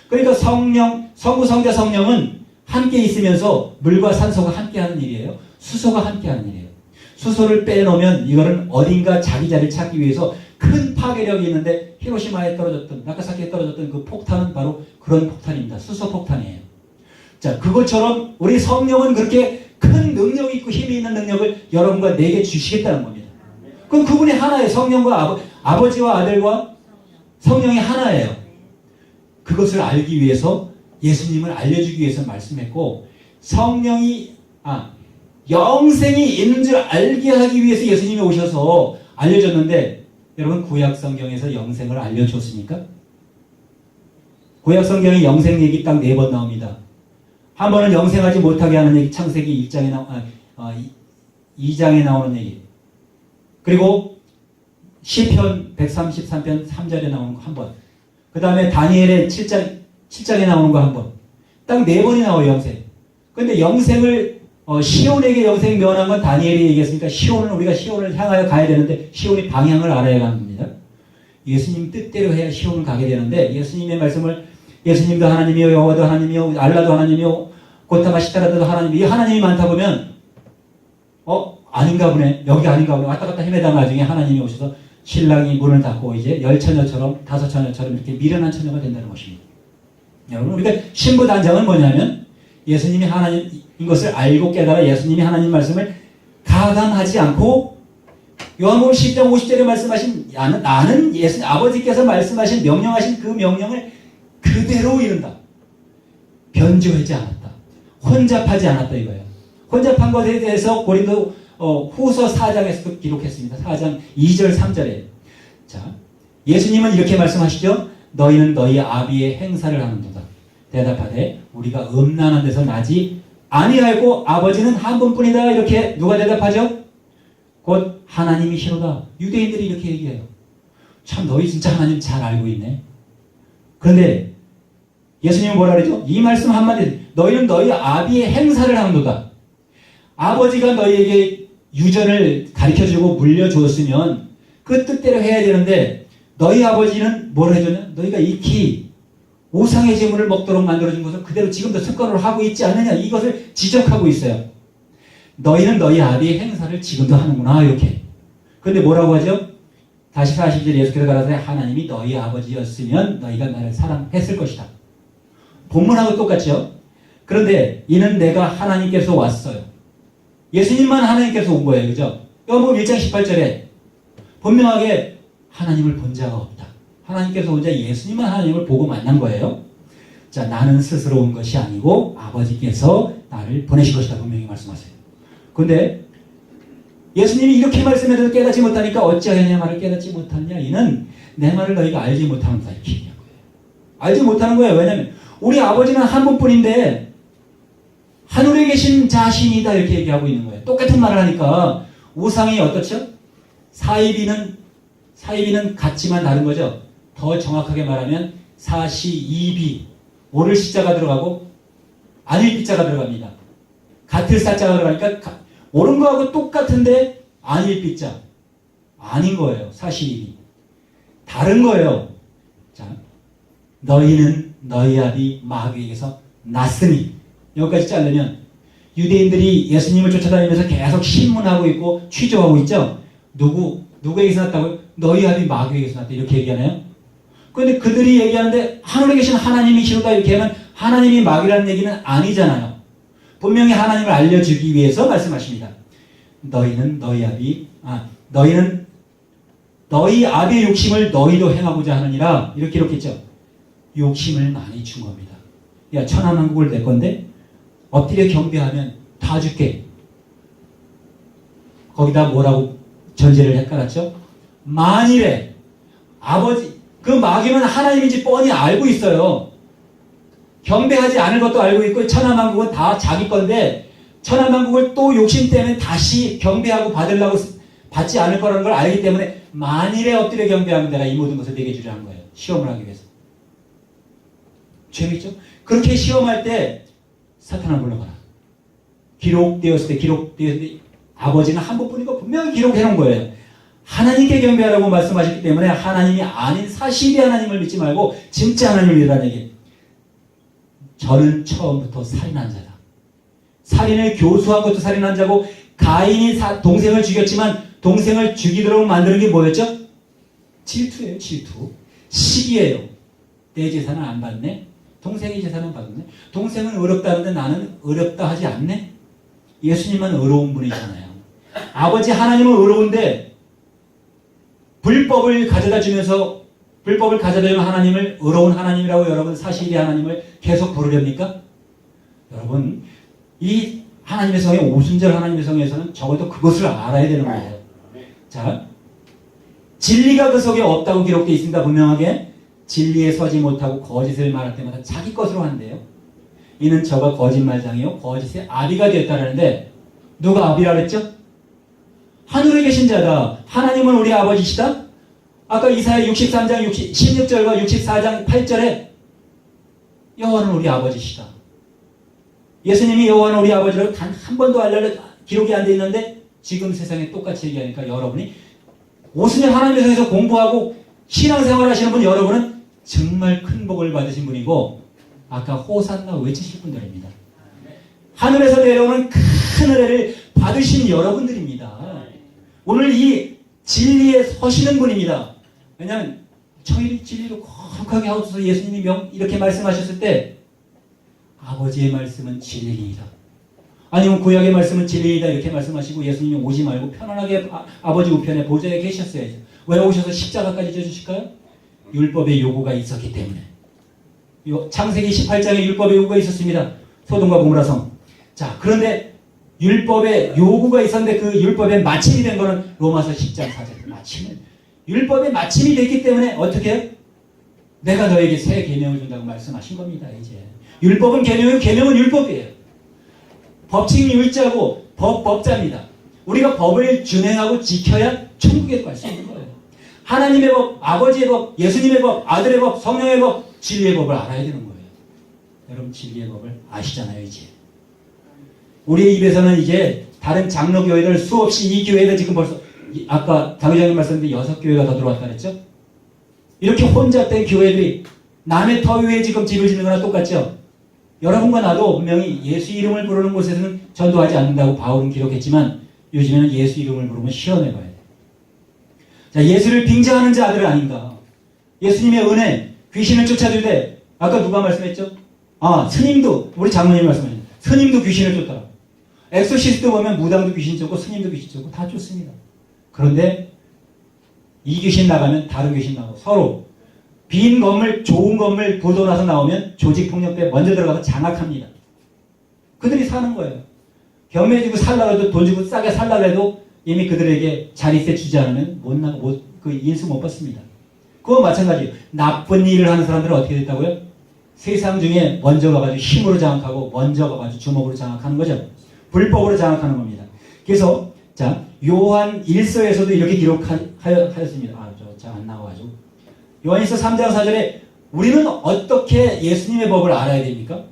그러니까 성령, 성부, 성자, 성령은 함께 있으면서 물과 산소가 함께 하는 일이에요. 수소가 함께 하는 일이에요. 수소를 빼놓으면 이거는 어딘가 자기 자리를 찾기 위해서 큰 파괴력이 있는데 히로시마에 떨어졌던, 나가사키에 떨어졌던 그 폭탄은 바로 그런 폭탄입니다. 수소 폭탄이에요. 자, 그것처럼 우리 성령은 그렇게 큰 능력이 있고 힘이 있는 능력을 여러분과 내게 주시겠다는 겁니다. 그럼 그분이 하나예요. 성령과 아버지와 아들과 성령이 하나예요. 그것을 알기 위해서 예수님을 알려주기 위해서 말씀했고, 성령이 영생이 있는 줄 알게 하기 위해서 예수님이 오셔서 알려줬는데, 여러분 구약 성경에서 영생을 알려줬습니까? 구약 성경에 영생 얘기 딱 4번 나옵니다. 한 번은 영생하지 못하게 하는 얘기, 창세기 2장에 나오는 얘기. 그리고 시편 133편 3절에 나오는 거 한 번. 그 다음에 다니엘의 7장에 나오는 거 한 번. 딱 4번이 나와요, 영생. 그런데 영생을 시온에게 영생 면한 건 다니엘이 얘기했으니까 우리가 시온을 향하여 가야 되는데 시온이 방향을 알아야 하는 겁니다. 예수님 뜻대로 해야 시온을 가게 되는데, 예수님의 말씀을, 예수님도 하나님이요, 여호와도 하나님이요, 알라도 하나님이요, 고타마시타라도 하나님이요, 이 하나님이 많다 보면 아닌가 보네, 여기 아닌가 보네, 왔다 갔다 헤매다 나중에 하나님이 오셔서 신랑이 문을 닫고 이제 10처녀처럼 5처녀처럼 이렇게 미련한 처녀가 된다는 것입니다. 여러분, 그러니까 신부단장은 뭐냐면 예수님이 하나님인 것을 알고 깨달아 예수님이 하나님 말씀을 가감하지 않고 요한복음 10장 50절에 말씀하신 나는 예수 아버지께서 말씀하신 명령하신 그 명령을 그대로 이룬다. 변조하지 않았다. 혼잡하지 않았다 이거예요. 혼잡한 것에 대해서 고린도 후서 4장에서도 기록했습니다. 4장 2절 3절에. 자, 예수님은 이렇게 말씀하시죠. 너희는 너희 아비의 행사를 하는도다. 대답하되 우리가 음란한 데서 나지 아니하고 아버지는 한 분뿐이다. 이렇게 누가 대답하죠? 곧 하나님이시로다. 유대인들이 이렇게 얘기해요. 참 너희 진짜 하나님 잘 알고 있네. 그런데 예수님은 뭐라 그러죠? 이 말씀 한마디 너희는 너희 아비의 행사를 하는도다. 아버지가 너희에게 유전을 가르쳐주고 물려주었으면 그 뜻대로 해야 되는데 너희 아버지는 뭘 해줬냐? 너희가 익히 우상의 제물을 먹도록 만들어준 것을 그대로 지금도 습관으로 하고 있지 않느냐 이것을 지적하고 있어요. 너희는 너희 아비의 행사를 지금도 하는구나 이렇게. 그런데 뭐라고 하죠? 다시 40절 예수께서 가라사대 하나님이 너희 아버지였으면 너희가 나를 사랑했을 것이다. 본문하고 똑같죠? 그런데 이는 내가 하나님께서 왔어요. 예수님만 하나님께서 온 거예요. 그죠? 요한복음 1장 18절에 분명하게 하나님을 본 자가 없다. 하나님께서 혼자 예수님만 하나님을 보고 만난 거예요. 자, 나는 스스로 온 것이 아니고 아버지께서 나를 보내신 것이다. 분명히 말씀하세요. 그런데 예수님이 이렇게 말씀해도 깨닫지 못하니까 어찌하여 내 말을 깨닫지 못하느냐. 이는 내 말을 너희가 알지 못하는다. 이렇게 얘기한 거예요. 알지 못하는 거예요. 왜냐하면 우리 아버지는 한 분뿐인데 하늘에 계신 자신이다. 이렇게 얘기하고 있는 거예요. 똑같은 말을 하니까 우상이 어떻죠? 사이비는 같지만 다른 거죠. 더 정확하게 말하면 사시이비 오를 시자가 들어가고 아닐 비자가 들어갑니다. 같을 사자가 들어가니까 옳은 거하고 똑같은데 아닐 비자 아닌 거예요. 사시이비 다른 거예요. 자, 너희는 너희 아비 마귀에게서 났으니 여기까지 자르면 유대인들이 예수님을 쫓아다니면서 계속 신문하고 있고 취조하고 있죠. 누구에게서 났다고요? 너희 아비 마귀에게서 났다 이렇게 얘기하나요? 그런데 그들이 얘기하는데 하늘에 계신 하나님이시로다 이렇게 하면 하나님이 마귀라는 얘기는 아니잖아요. 분명히 하나님을 알려주기 위해서 말씀하십니다. 너희는 너희 아비의 욕심을 너희도 행하고자 하느니라 이렇게 기록했죠. 욕심을 많이 준 겁니다. 야, 천하만국을 내 건데 엎드려 경배하면 다 줄게. 거기다 뭐라고 전제를 헷갈았죠? 만일에 아버지 그 마귀는 하나님인지 뻔히 알고 있어요. 경배하지 않을 것도 알고 있고 천하만국은 다 자기 건데 천하만국을 또 욕심 때문에 다시 경배하고 받지 않을 거라는 걸 알기 때문에 만일에 엎드려 경배하면 내가 이 모든 것을 내게 주려 한 거예요. 시험을 하기 위해서. 재밌죠? 그렇게 시험할 때 사탄을 불러가라. 기록되었을 때 아버지는 한 분뿐이고 분명히 기록해 놓은 거예요. 하나님께 경배하라고 말씀하셨기 때문에 하나님이 아닌 사실이 하나님을 믿지 말고 진짜 하나님을 믿으라는 얘기. 저는 처음부터 살인한 자다. 살인을 교수한 것도 살인한 자고 가인이 동생을 죽였지만 동생을 죽이도록 만드는 게 뭐였죠? 질투예요. 질투. 시기예요. 내 재산을 안 받네. 동생의 재산은 받았네. 동생은 의롭다는데 나는 의롭다 하지 않네. 예수님은 의로운 분이잖아요. 아버지 하나님은 의로운데 불법을 가져다 주는 하나님을 의로운 하나님이라고 여러분 사실이 하나님을 계속 부르렵니까? 여러분 이 하나님의 성에 오순절 하나님의 성에서는 적어도 그것을 알아야 되는 거예요. 자, 진리가 그 속에 없다고 기록되어 있습니다. 분명하게 진리에 서지 못하고 거짓을 말할 때마다 자기 것으로 한대요. 이는 저가 거짓말장이요 거짓의 아비가 되었다라는데 누가 아비라 그랬죠? 하늘에 계신 자다. 하나님은 우리 아버지시다. 아까 이사야 63장 16절과 64장 8절에 여호와는 우리 아버지시다. 예수님이 여호와는 우리 아버지라고 단 한 번도 기록이 안 돼 있는데 지금 세상에 똑같이 얘기하니까 여러분이 오순절 하나님의 성에서 공부하고 신앙생활 하시는 분 여러분은 정말 큰 복을 받으신 분이고 아까 호산나 외치실 분들입니다. 하늘에서 내려오는 큰 은혜를 받으신 여러분들입니다. 오늘 이 진리에 서시는 분입니다. 왜냐하면 저희를 진리로 거룩하게 하옵소서 예수님이 이렇게 말씀하셨을 때 아버지의 말씀은 진리이다. 아니면 구약의 말씀은 진리이다 이렇게 말씀하시고 예수님이 오지 말고 편안하게 아버지 우편에 보좌에 계셨어야죠. 왜 오셔서 십자가까지 져주실까요? 율법의 요구가 있었기 때문에. 창세기 18장에 율법의 요구가 있었습니다. 소돔과 고모라 성. 자, 그런데 율법의 요구가 있었는데 그 율법의 마침이 된 거는 로마서 10장 4절 마침을. 율법의 마침이 됐기 때문에 어떻게 해요? 내가 너에게 새 계명을 준다고 말씀하신 겁니다. 이제 율법은 계명이고 계명은 율법이에요. 법칙이 율자고 법자입니다. 우리가 법을 준행하고 지켜야 천국에 갈 수 있는 거예요. 하나님의 법, 아버지의 법, 예수님의 법, 아들의 법, 성령의 법, 진리의 법을 알아야 되는 거예요. 여러분 진리의 법을 아시잖아요. 이제 우리의 입에서는 이제 다른 장로교회들 수없이 이 교회들 지금 벌써 아까 당회장님 말씀드린 6교회가 더 들어왔다 그랬죠? 이렇게 혼잡된 교회들이 남의 터 위에 지금 집을 짓는 거나 똑같죠? 여러분과 나도 분명히 예수 이름을 부르는 곳에서는 전도하지 않는다고 바울은 기록했지만 요즘에는 예수 이름을 부르면 시험해봐야 돼. 자, 예수를 빙자하는 자들 아닌가? 예수님의 은혜, 귀신을 쫓아주되 아까 누가 말씀했죠? 아, 스님도 우리 장로님이 말씀하셨죠. 스님도 귀신을 쫓더라. 엑소시스트 보면 무당도 귀신 쫓고 스님도 귀신 쫓고 다 쫓습니다. 그런데 이 귀신 나가면 다른 귀신 나오고 서로 빈 건물, 좋은 건물 보도나서 나오면 조직폭력배 먼저 들어가서 장악합니다. 그들이 사는 거예요. 경매 주고 살라고 해도 돈 주고 싸게 살라고 해도 이미 그들에게 자리세 주지 않으면 그 인수 못 받습니다. 그거 마찬가지예요. 나쁜 일을 하는 사람들은 어떻게 됐다고요? 세상 중에 먼저 가가지고 힘으로 장악하고 먼저 가가지고 주먹으로 장악하는 거죠. 불법으로 장악하는 겁니다. 그래서 자 요한 1서에서도 이렇게 기록하였습니다. 잘 안 나와가지고 요한일서 3장 4절에 우리는 어떻게 예수님의 법을 알아야 됩니까?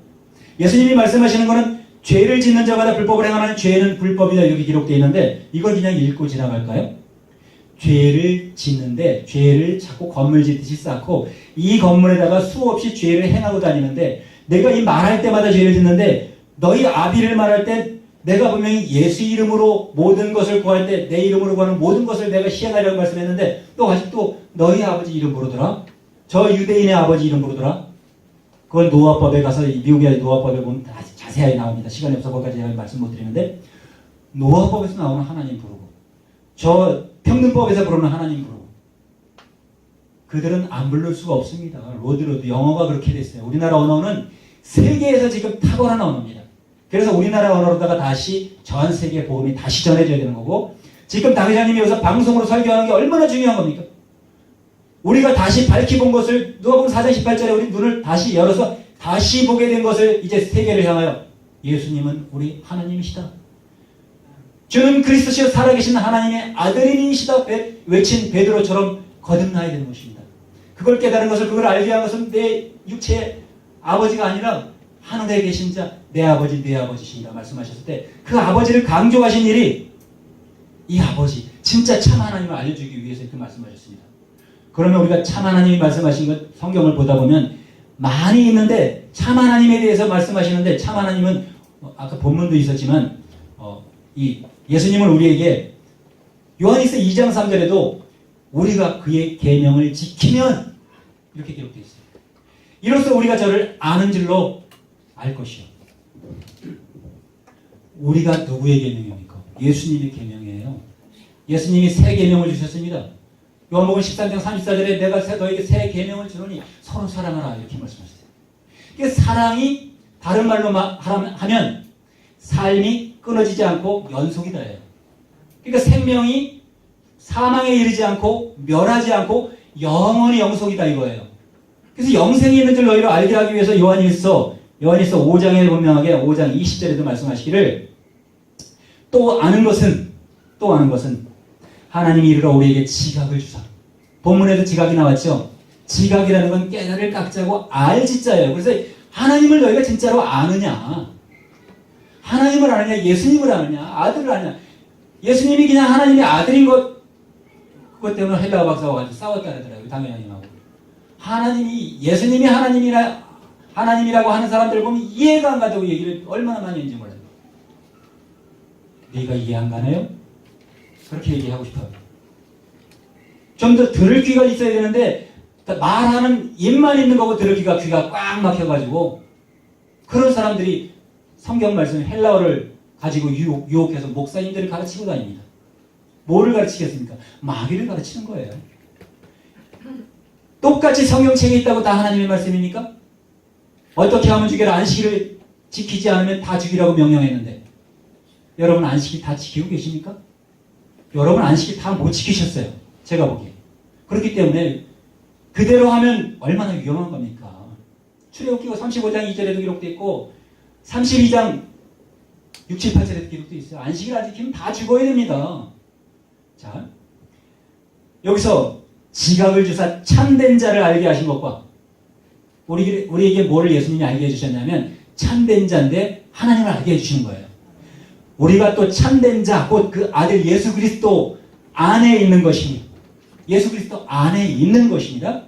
예수님이 말씀하시는 것은 죄를 짓는 자마다 불법을 행하는 죄는 불법이다 이렇게 기록되어 있는데 이걸 그냥 읽고 지나갈까요? 죄를 짓는데 죄를 자꾸 건물 짓듯이 쌓고 이 건물에다가 수없이 죄를 행하고 다니는데 내가 이 말할 때마다 죄를 짓는데 너희 아비를 말할 때 내가 분명히 예수 이름으로 모든 것을 구할 때 내 이름으로 구하는 모든 것을 내가 시행하려고 말씀했는데 또 아직도 너희 아버지 이름 부르더라? 저 유대인의 아버지 이름 부르더라? 그건 노아법에 가서 미국의 노아법에 보면 자세하게 나옵니다. 시간이 없어 거기까지 말씀 못 드리는데 노아법에서 나오는 하나님 부르고 저 평등법에서 부르는 하나님 부르고 그들은 안 부를 수가 없습니다. 로드 영어가 그렇게 됐어요. 우리나라 언어는 세계에서 지금 탁월한 언어입니다. 그래서 우리나라 언어로다가 다시 전 세계 복음이 다시 전해져야 되는 거고 지금 당회장님이 여기서 방송으로 설교하는 게 얼마나 중요한 겁니까? 우리가 다시 밝혀본 것을 누가복음 4장 18절에 우리 눈을 다시 열어서 다시 보게 된 것을 이제 세계를 향하여 예수님은 우리 하나님이시다. 주는 그리스도시여 살아계신 하나님의 아들이시다 외친 베드로처럼 거듭나야 되는 것입니다. 그걸 깨달은 것을 그걸 알게 한 것은 내 육체의 아버지가 아니라 하늘에 계신 자 내 아버지 내 아버지신가 말씀하셨을 때 그 아버지를 강조하신 일이 이 아버지 진짜 참 하나님을 알려주기 위해서 이렇게 말씀하셨습니다. 그러면 우리가 참 하나님이 말씀하신 것 성경을 보다 보면 많이 있는데 참 하나님에 대해서 말씀하시는데 참 하나님은 아까 본문도 있었지만 이 예수님은 우리에게 요한일서 2장 3절에도 우리가 그의 계명을 지키면 이렇게 기록되어 있어요. 이로써 우리가 저를 아는 줄로 알 것이요. 우리가 누구의 계명입니까? 예수님의 계명이에요. 예수님이 새 계명을 주셨습니다. 요한복음 13장 34절에 내가 너에게 새 계명을 주노니 서로 사랑하라 이렇게 말씀하셨어요. 이게 사랑이 다른 말로 하면 삶이 끊어지지 않고 연속이다 해요. 그러니까 생명이 사망에 이르지 않고 멸하지 않고 영원히 영속이다 이거예요. 그래서 영생이 있는 줄 너희를 알게 하기 위해서 요한일서 5장에 분명하게 5장 20절에도 말씀하시기를 또 아는 것은 하나님이 이르러 우리에게 지각을 주사. 본문에도 지각이 나왔죠. 지각이라는 건 깨달을 깍자고 알지자예요. 그래서 하나님을 너희가 진짜로 아느냐, 하나님을 아느냐, 예수님을 아느냐, 아들을 아느냐. 예수님이 그냥 하나님의 아들인 것 그것 때문에 헬라가 박사가 와가지고 싸웠다 그러더라고요. 당회장님하고. 예수님이 하나님이라고 하는 사람들 보면 이해가 안 가다고 얘기를 얼마나 많이 했는지 몰라요. 네가 이해 안 가나요? 그렇게 얘기하고 싶어요. 좀 더 들을 귀가 있어야 되는데 그러니까 말하는 입만 있는 거고 들으기가 귀가 꽉 막혀가지고 그런 사람들이 성경 말씀 헬라어를 가지고 유혹해서 목사님들을 가르치고 다닙니다. 뭐를 가르치겠습니까? 마귀를 가르치는 거예요. 똑같이 성경책에 있다고 다 하나님의 말씀입니까? 어떻게 하면 죽여라. 안식일을 지키지 않으면 다 죽이라고 명령했는데 여러분 안식일 다 지키고 계십니까? 여러분 안식일 다 못 지키셨어요. 제가 보기에. 그렇기 때문에 그대로 하면 얼마나 위험한 겁니까? 출애굽기 35장 2절에도 기록되어 있고 32장 6, 7, 8절에도 기록되어 있어요. 안식일 안 지키면 다 죽어야 됩니다. 자, 여기서 지각을 주사 참된 자를 알게 하신 것과 우리에게 뭐를 예수님이 알게 해주셨냐면 참된 자인데 하나님을 알게 해주시는 거예요. 우리가 또 참된 자, 곧 그 아들 예수 그리스도 안에 있는 것입니다. 예수 그리스도 안에 있는 것입니다.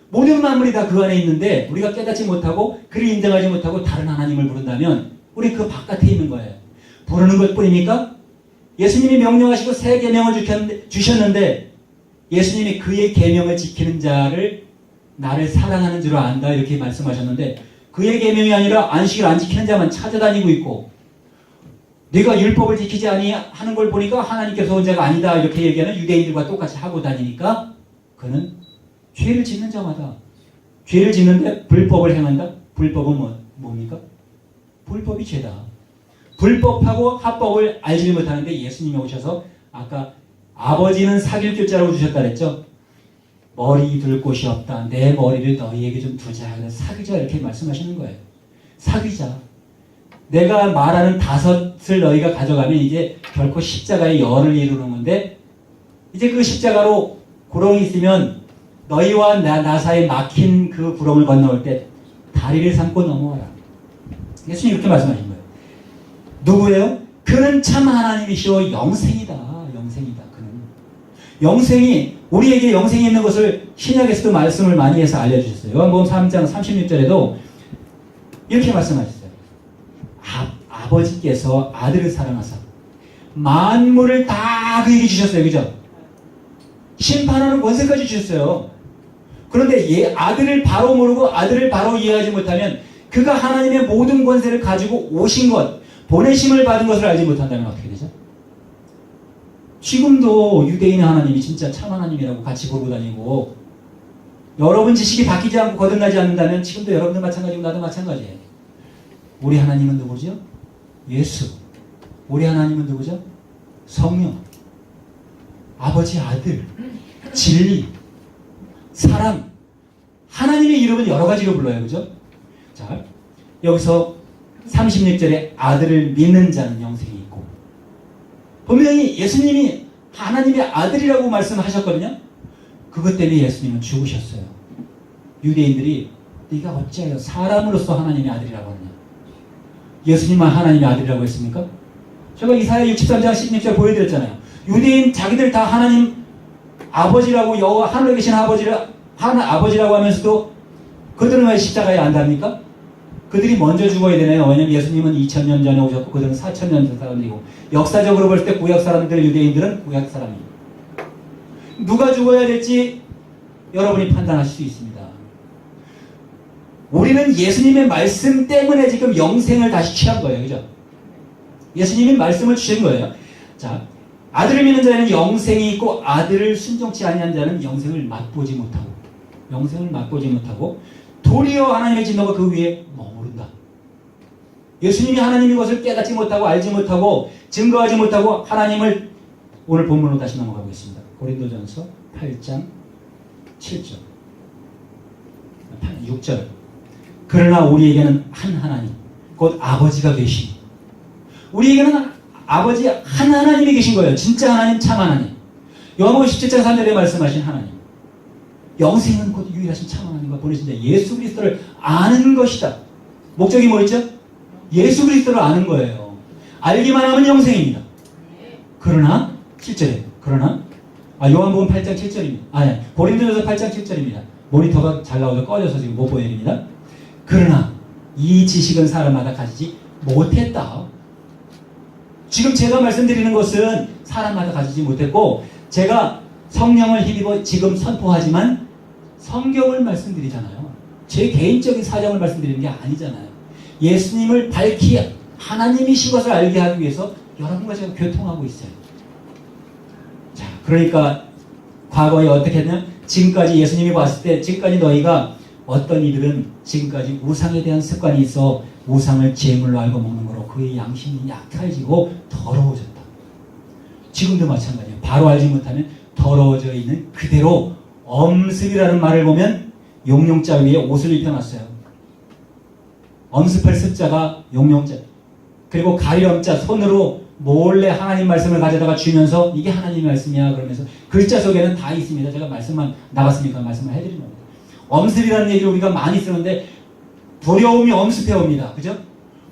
모든 만물이 다 그 안에 있는데 우리가 깨닫지 못하고 그를 인정하지 못하고 다른 하나님을 부른다면 우리 그 바깥에 있는 거예요. 부르는 것뿐입니까? 예수님이 명령하시고 새 계명을 주셨는데 예수님이 그의 계명을 지키는 자를 나를 사랑하는 줄로 안다 이렇게 말씀하셨는데 그의 계명이 아니라 안식일 안 지키는 자만 찾아다니고 있고 네가 율법을 지키지 아니하는 걸 보니까 하나님께서 온 자가 아니다 이렇게 얘기하는 유대인들과 똑같이 하고 다니니까 그는 죄를 짓는 자마다 죄를 짓는데 불법을 행한다? 불법은 뭡니까? 불법이 죄다. 불법하고 합법을 알지 못하는데 예수님이 오셔서 아까 아버지는 사귈 교자라고 주셨다 그랬죠? 머리 둘 곳이 없다. 내 머리를 너희에게 좀 두자. 사귀자 이렇게 말씀하시는 거예요. 사귀자. 내가 말하는 5을 너희가 가져가면 이제 결코 십자가의 열을 이루는 건데 이제 그 십자가로 구렁이 있으면 너희와 나 사이에 막힌 그 구렁을 건너올 때 다리를 삼고 넘어와라. 예수님이 이렇게 말씀하신 거예요. 누구예요? 그는 참 하나님이시오. 영생이다. 영생이다. 그는. 영생이 우리에게 영생이 있는 것을 신약에서도 말씀을 많이 해서 알려주셨어요. 요한복음 3장 36절에도 이렇게 말씀하셨어요. 아버지께서 아들을 사랑하사 만물을 다 그에게 주셨어요. 그죠? 심판하는 권세까지 주셨어요. 그런데 아들을 바로 모르고 아들을 바로 이해하지 못하면 그가 하나님의 모든 권세를 가지고 오신 것, 보내심을 받은 것을 알지 못한다면 어떻게 되죠? 지금도 유대인의 하나님이 진짜 참 하나님이라고 같이 부르고 다니고 여러분 지식이 바뀌지 않고 거듭나지 않는다면 지금도 여러분도 마찬가지고 나도 마찬가지예요. 우리 하나님은 누구죠? 예수. 우리 하나님은 누구죠? 성령. 아버지, 아들, 진리, 사랑. 하나님의 이름은 여러 가지로 불러요. 그죠? 자, 여기서 36절에 아들을 믿는 자는 영생이 있고 분명히 예수님이 하나님의 아들이라고 말씀하셨거든요. 그것 때문에 예수님은 죽으셨어요. 유대인들이 네가 어찌하여 사람으로서 하나님의 아들이라고 하느냐. 예수님만 하나님의 아들이라고 했습니까? 제가 이사야 63장 16절 보여드렸잖아요. 유대인 자기들 다 하나님 아버지라고 여호와 하늘에 계신 아버지라고 하면서도 그들은 왜 십자가에 안 답니까? 그들이 먼저 죽어야 되네요. 왜냐하면 예수님은 2000년 전에 오셨고 그들은 4000년 전 사람들이고 역사적으로 볼 때 구약 사람들 유대인들은 구약 사람이에요. 누가 죽어야 될지 여러분이 판단하실 수 있습니다. 우리는 예수님의 말씀 때문에 지금 영생을 다시 취한 거예요. 그죠? 예수님이 말씀을 주신 거예요. 자, 아들을 믿는 자에는 영생이 있고 아들을 순종치 아니한 자는 영생을 맛보지 못하고 도리어 하나님의 진노가 그 위에 머무른다. 예수님이 하나님인 것을 깨닫지 못하고 알지 못하고 증거하지 못하고 하나님을 오늘 본문으로 다시 넘어가겠습니다. 고린도전서 8장 7절 6절 그러나 우리에게는 한 하나님 곧 아버지가 계시니 우리에게는 아버지 한 하나님이 계신 거예요. 진짜 하나님, 참 하나님. 요한복음 17장 3절에 말씀하신 하나님. 영생은 곧 유일하신 참 하나님과 보내신 자 예수 그리스도를 아는 것이다. 목적이 뭐였죠? 예수 그리스도를 아는 거예요. 알기만 하면 영생입니다. 그러나 7절에 그러나 요한복음 8장 7절입니다. 고린도전서 8장 7절입니다. 모니터가 잘 나오서 꺼져서 지금 못 보여드립니다. 그러나 이 지식은 사람마다 가지지 못했다. 지금 제가 말씀드리는 것은 사람마다 가지지 못했고 제가 성령을 힘입어 지금 선포하지만 성경을 말씀드리잖아요. 제 개인적인 사정을 말씀드리는 게 아니잖아요. 예수님을 밝히 하나님이신 것을 알게 하기 위해서 여러분과 제가 교통하고 있어요. 자, 그러니까 과거에 어떻게 했냐? 지금까지 예수님이 봤을 때 지금까지 너희가 어떤 이들은 지금까지 우상에 대한 습관이 있어 우상을 제물로 알고 먹는 거로 그의 양심이 약해지고 더러워졌다. 지금도 마찬가지예요. 바로 알지 못하면 더러워져 있는 그대로 엄습이라는 말을 보면 용용자 위에 옷을 입혀놨어요. 엄습할 습자가 용용자, 그리고 가리엄자 손으로 몰래 하나님 말씀을 가져다가 주면서 이게 하나님 말씀이야 그러면서 글자 속에는 다 있습니다. 제가 말씀만 나갔으니까 말씀을 해드리는 겁니다. 엄습이라는 얘기를 우리가 많이 쓰는데 두려움이 엄습해 옵니다. 그죠?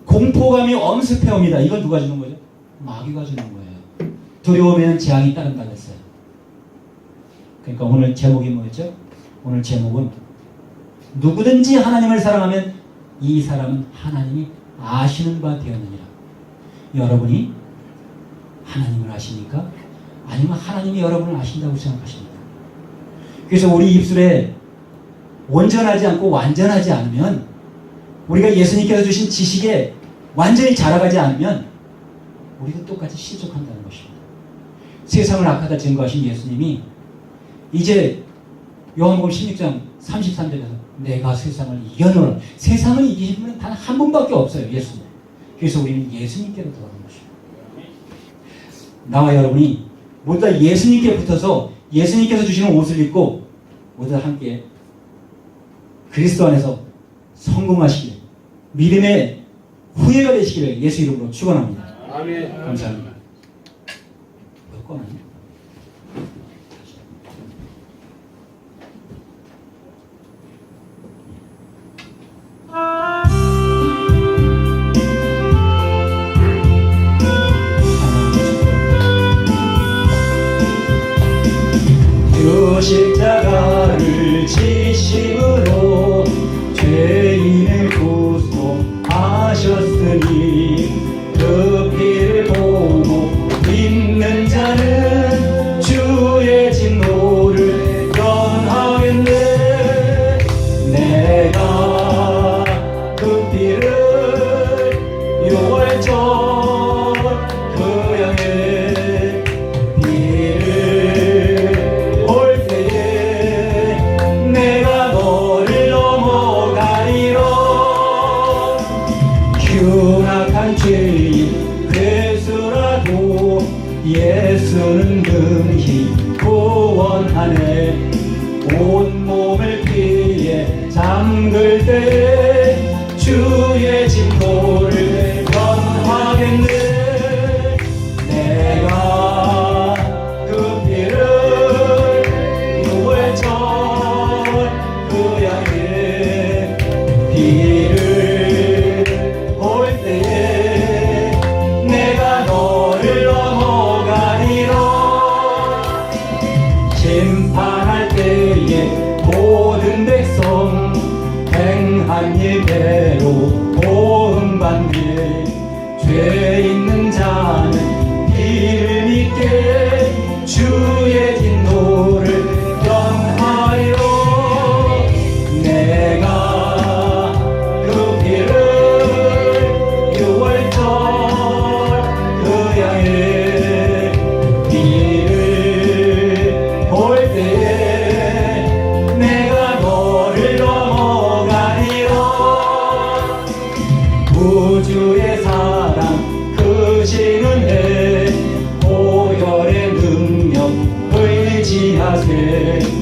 공포감이 엄습해 옵니다. 이건 누가 주는 거죠? 마귀가 주는 거예요. 두려움에는 재앙이 따른다 그랬어요. 그러니까 오늘 제목이 뭐였죠? 오늘 제목은 누구든지 하나님을 사랑하면 이 사람은 하나님이 아시는 바 되었느니라. 여러분이 하나님을 아십니까? 아니면 하나님이 여러분을 아신다고 생각하십니까? 그래서 우리 입술에 온전하지 않고 완전하지 않으면, 우리가 예수님께서 주신 지식에 완전히 자라가지 않으면 우리도 똑같이 실족한다는 것입니다. 세상을 악하다 증거하신 예수님이 이제 요한복음 16장 33절에서 내가 세상을 이겨노라. 세상을 이기신 분은 단 한 분밖에 없어요. 예수님. 그래서 우리는 예수님께로 돌아가는 것입니다. 나와 여러분이 모두 다 예수님께 붙어서 예수님께서 주시는 옷을 입고 모두 다 함께 그리스도 안에서 성공하시길, 믿음의 후예가 되시기를 예수 이름으로 축원합니다. 아멘. 감사합니다. 몇 권 아니에요? 주 십자가를 지심으로 죄인을 구속하셨으니 그 피를 보고 믿는 자는 주의 진노를 면하겠네. 내가 그 피를 6월절 그 양의 피를 볼 때에 내가 너를 넘어가리라. 흉악한 죄인 괴수라도 예수는 능히 구원하네. 온몸을 피에 잠글 때 주의 진노를 면하겠네. 내가 그 피를 6월절 그 양의 피를 볼 때에 내가 너를 넘어가리라. 심판할 때에 모든 백성 행한 일대로 보응받네. 죄 있는 자는 피를 믿게 주의 진노를 면하리라. 내가 그 피를 6월절 그 양의 피를 볼 때에 내가 너를 넘어가리라. 우주의 사랑 크신 은혜 보혈의 능력 의지하세.